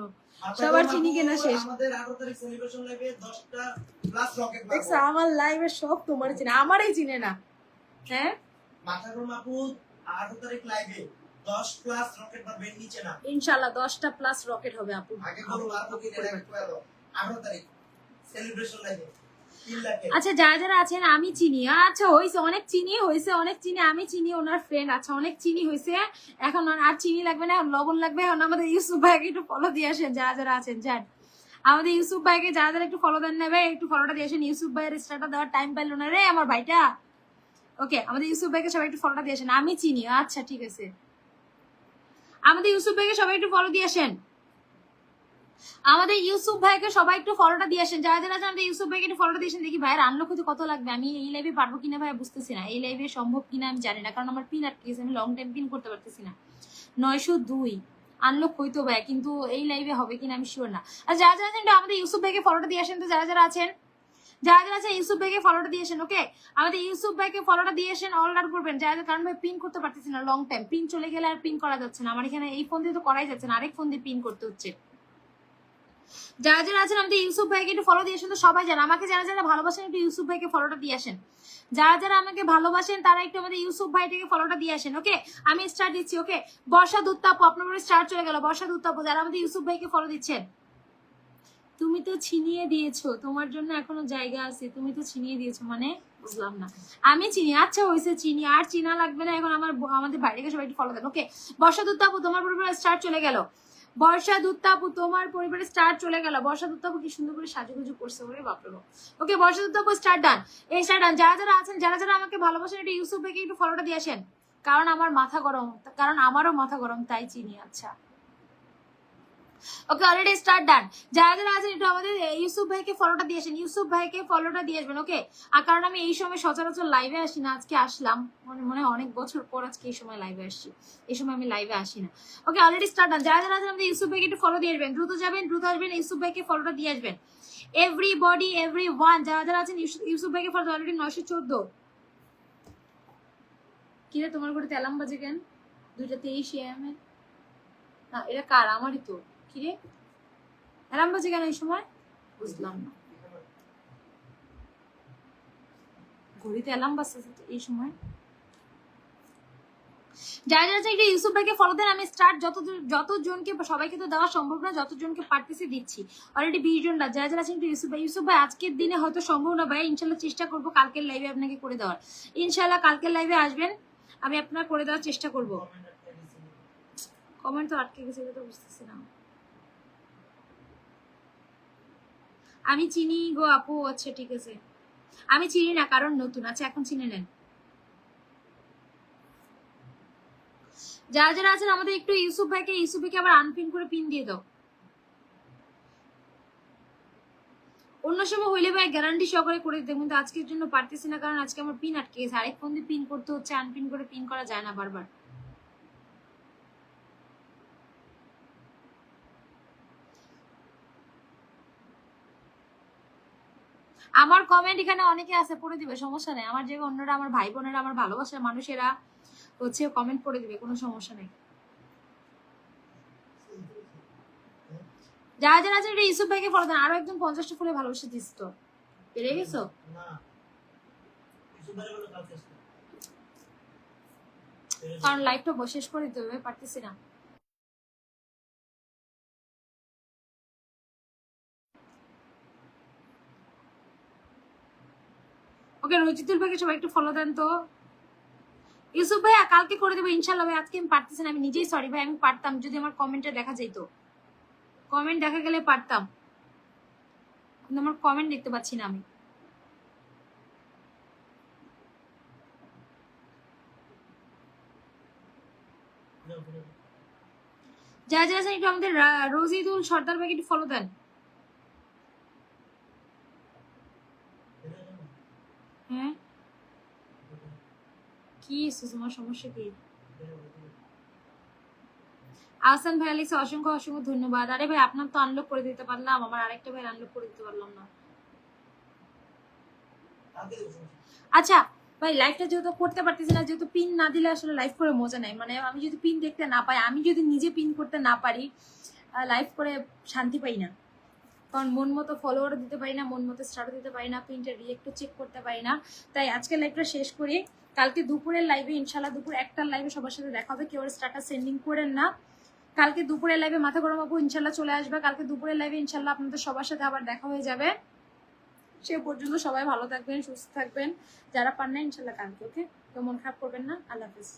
সবার চিনি কেনা শেষ। আমাদের 18 তারিখ সেলিব্রেশন লাইভে 10টা প্লাস রকেট দেখছো আমার লাইভে সব তোমার চিনে, আমারই চিনে না। হ্যাঁ মাথা গরম আপু 18 তারিখ লাইভে 10 প্লাস রকেট পাবেন, নিচে না ইনশাআল্লাহ 10টা প্লাস রকেট হবে আপু। আগে বলো আপু কি ডাইরেক্ট করে দাও 18 তারিখ সেলিব্রেশন লাইভে 3 লাখ। আচ্ছা যারা যারা আছেন আমি চিনি, আচ্ছা হয়েছে অনেক চিনি, হয়েছে অনেক চিনি, আমি চিনি ওনার ফ্রেন্ড, আচ্ছা অনেক চিনি হয়েছে, এখন আর চিনি লাগবে না, এখন লবণ লাগবে। এখন আমাদের ইউসুফ ভাইকে একটু ফলো দিয়ে আসেন যারা যারা আছেন, যান আমাদের ইউসুফ ভাইকে যারা যারা একটু ফলো দেন নেবে একটু ফলোটা দিয়ে আসেন। ইউসুফ ভাইয়ের স্টারটা দেওয়ার টাইম পাইল না রে আমার ভাইটা। ওকে আমাদের ইউসুফ ভাইকে সবাই একটু ফলোটা দিয়ে আসেন, আমি চিনি, আচ্ছা ঠিক আছে আমাদের ইউসুফ ভাইকে সবাই একটু ফলো দিয়ে আসেন, আমাদের ইউসুফ ভাইকে সবাই একটু ফলোটা দিয়ে আসেন, যারা যারা আমাদের ইউসুফ ভাইকে একটু ফলোটা দিয়ে আসেন। দেখি ভাইয়ের আনলক হতে কত লাগবে, আমি এই লাইভে পারবো কিনা ভাই বুঝতেছি না, এই লাইভে সম্ভব কিনা আমি জানি না, কারণ আমার পিন আটকে গেছে, আমি লং টাইম পিন করতে পারতেছি না। 902 আনলক হইতো ভাই, কিন্তু এই লাইভে হবে কিনা আমি শিওর না। আর যারা যারা আছেন আমাদের ইউসুফ ভাইকে ফলোটা দিয়ে আসেন, তো যারা যারা আছেন ইউসুফ ভাইকে ফলোটা দিয়ে আসেন। ওকে আমাদের ইউসুফ ভাইকে ফলোটা দিয়ে আসেন, অর্ডার করবেন যারা, কারণ ভাই পিন করতে পারতেছি না লং টাইম, পিন চলে গেলে আর পিন করা যাচ্ছে না, আমার এখানে এই ফোন দিয়ে তো করাই যাচ্ছে না, আরেক ফোন দিয়ে পিন করতে হচ্ছে। যারা যারা আছেন আমাদের ইউসুফ ভাইকে একটু ফলো দিয়ে আসেন তো সবাই জানেন, আমাকে যারা যারা ভালোবাসেন একটু ইউসুফ ভাইকে ফলোটা দিয়ে আসেন। যারা যারা আমাকে ভালোবাসেন তারা একটু আমাদের ইউসুফ ভাইটাকে ফলোটা দিয়ে আসেন। ওকে, আমি স্টার দিচ্ছি। ওকে, বর্ষা দুত্তাপু আপনার উপরে স্টার চলে গেল। বর্ষা দুত্তাপু যারা আমাদের ইউসুফ ভাইকে ফলো দিচ্ছেন, তুমি তো ছিনিয়ে দিয়েছো, তোমার জন্য এখনো জায়গা আছে, তুমি তো ছিনিয়ে দিয়েছো মানে বুঝলাম না। আমি চিনি, আচ্ছা হয়েছে চিনি, আর চিনা লাগবে না এখন। আমাদের বাইরে সবাই একটু ফলো দেন। ওকে, বর্ষা দুত্তাপু তোমার পরিবারে স্টার চলে গেল। বর্ষা দুত্তাপু তোমার পরিবারে স্টার চলে গেল। বর্ষা দুত্তাপু কি সুন্দর করে সাজুগুজু করছে, ওরে বাপরে বাপ। ওকে, বর্ষা দুত্তাপু স্টার ডান, এই স্টার ডান। যারা যারা আছেন, যারা যারা আমাকে ভালোবাসেন একটু ইউসুফ ভাইকে একটু ফলোটা দিয়ে আসেন, কারণ আমার মাথা গরম, কারণ আমারও মাথা গরম, তাই চিনি। আচ্ছা ওকে, অলরেডি স্টার্ট ডান। যারা যারা আছেন একটু আমাদের ইউসুফ ভাইকে ফলোটা দিয়েছেন, ইউসুফ ভাইকে ফলোটা দিয়ে আসবেন। ওকে, আর কারণ আমি এই সময় সচরাচর লাইভে আসি না, আজকে আসলাম, মনে হয় অনেক বছর পর আজকে এই সময় লাইভে আসছি, এই সময় আমি লাইভে আসি না। ওকে, অলরেডি স্টার্ট ডান। যারা যারা আছেন আমাদের ইউসুফ ভাইকে একটু ফলো দিয়ে আসবেন, দ্রুত যাবেন, দ্রুত আসবেন, ইউসুফ ভাইকে ফলোটা দিয়ে আসবেন। এভরিবডি, এভরিওয়ান, যারা যারা আছেন ইউসুফ ভাইকে ফলো, অলরেডি 914। কিরে তোমার করে অ্যালার্ম বাজে কেন? 2:23 AM এ না, এটা কার? আমারই তো। কিরে অ্যালার্ম বাজে কেন এই সময়? বুঝলাম না, ঘড়িতে অ্যালার্ম বাজছে এই সময়। যারা যারা একটু ইউসুফ ভাইকে ফলো দেন, আমি স্টার্ট যতজনকে, সবাইকে তো দেওয়া সম্ভব না, যতজনকে পারতেছি দিচ্ছি। অলরেডি 20 জন। যারা যারা আছেন একটু ইউসুফ ভাই আজকের দিনে হয়তো সম্ভব না ভাই, ইনশাল্লাহ চেষ্টা করবো কালকের লাইভে আপনাকে করে দেওয়ার। ইনশাল্লাহ কালকের লাইভে আসবেন, আমি আপনার করে দেওয়ার চেষ্টা করব। কমেন্ট তো আটকে গেছে, এটা তো বুঝতেছি না। আমি চিনি গো আপু। আচ্ছা ঠিক আছে, আমি চিনি না কারণ নতুন। আচ্ছা এখন চিনে নেন। যারা যারা আছেন আমাদের একটু ইউসুফ ভাইকে আবার আনপিন করে পিন দিয়ে দাও। অন্য সময় হইলে ভাই গ্যারান্টি সহকারে করে দিতে, কিন্তু আজকের জন্য পারতেছি না, কারণ আজকে আমার পিন আটকে গেছে। আরেক ফোন দিয়ে পিন করতে হচ্ছে, আনপিন করে পিন করা যায় না বারবার। আমার কমেন্ট এখানে অনেকে আছে, পড়ে দিবে, সমস্যা নেই। আমার যে অন্যরা, আমার ভাই বোনেরা, আমার ভালোবাসার মানুষেরা হচ্ছে কমেন্ট পড়ে দিবে, কোনো সমস্যা নেই। যারা যারা আছে ইউসুফ ভাইকে ফলো দেন। আরো একদম 50টা ফুলে ভালোবাসা দিস তো, পেরে গেছো? কারণ লাইভটা শেষ করে দিতে হবে, পারতেছি না। ওকে, রজিতুল ভাইকে সবাই একটু ফলো দেন তো। ইউসুফ ভাইয়া কালকে করে দেবো ইনশাল্লাহ ভাই, আজকে আমি পারতেছি না, আমি নিজেই সরি ভাই। আমি পারতাম যদি আমার কমেন্টে দেখা যেত, কমেন্ট দেখা গেলে পারতাম, কিন্তু আমার কমেন্ট দেখতে পাচ্ছি না আমি। যারা যারা আছেন একটু আমাদের রজিদুল সর্দার ভাইকে একটু ফলো দেন। হ্যাঁ, কি তোমার সমস্যা কি? আহসান ভাই আলিসা অসংখ্য অসংখ্য ধন্যবাদ। আরে ভাই আপনার তো আনলক করে দিতে পারলাম, আমার আরেকটা ভাই আনলক করে দিতে পারলাম না। আচ্ছা ভাই, লাইভটা যেহেতু করতে পারতেছি না, যেহেতু পিন না দিলে আসলে লাইভ করে মজা নাই। মানে আমি যদি পিন দেখতে না পাই, আমি যদি নিজে পিন করতে না পারি, লাইভ করে শান্তি পাই না। কারণ মন মতো ফলোয়ার দিতে পারি না, মন মতো স্টার দিতে পারি না, পিনটা রিয়েক্টও চেক করতে পারি না। তাই আজকে লাইভটা শেষ করি, কালকে দুপুরের লাইভে ইনশাল্লাহ, দুপুর 1টার লাইভে সবার সাথে দেখা হবে। কেউ স্টারটা সেন্ডিং করেন না। কালকে দুপুরের লাইভে মাথা গরম আপু ইনশাল্লাহ চলে আসবে। কালকে দুপুরের লাইভে ইনশাল্লাহ আপনাদের সবার সাথে আবার দেখা হয়ে যাবে। সে পর্যন্ত সবাই ভালো থাকবেন, সুস্থ থাকবেন। যারা পান না ইনশাল্লাহ কালকে। ওকে, তো মন খারাপ করবেন না। আল্লাহ হাফিজ।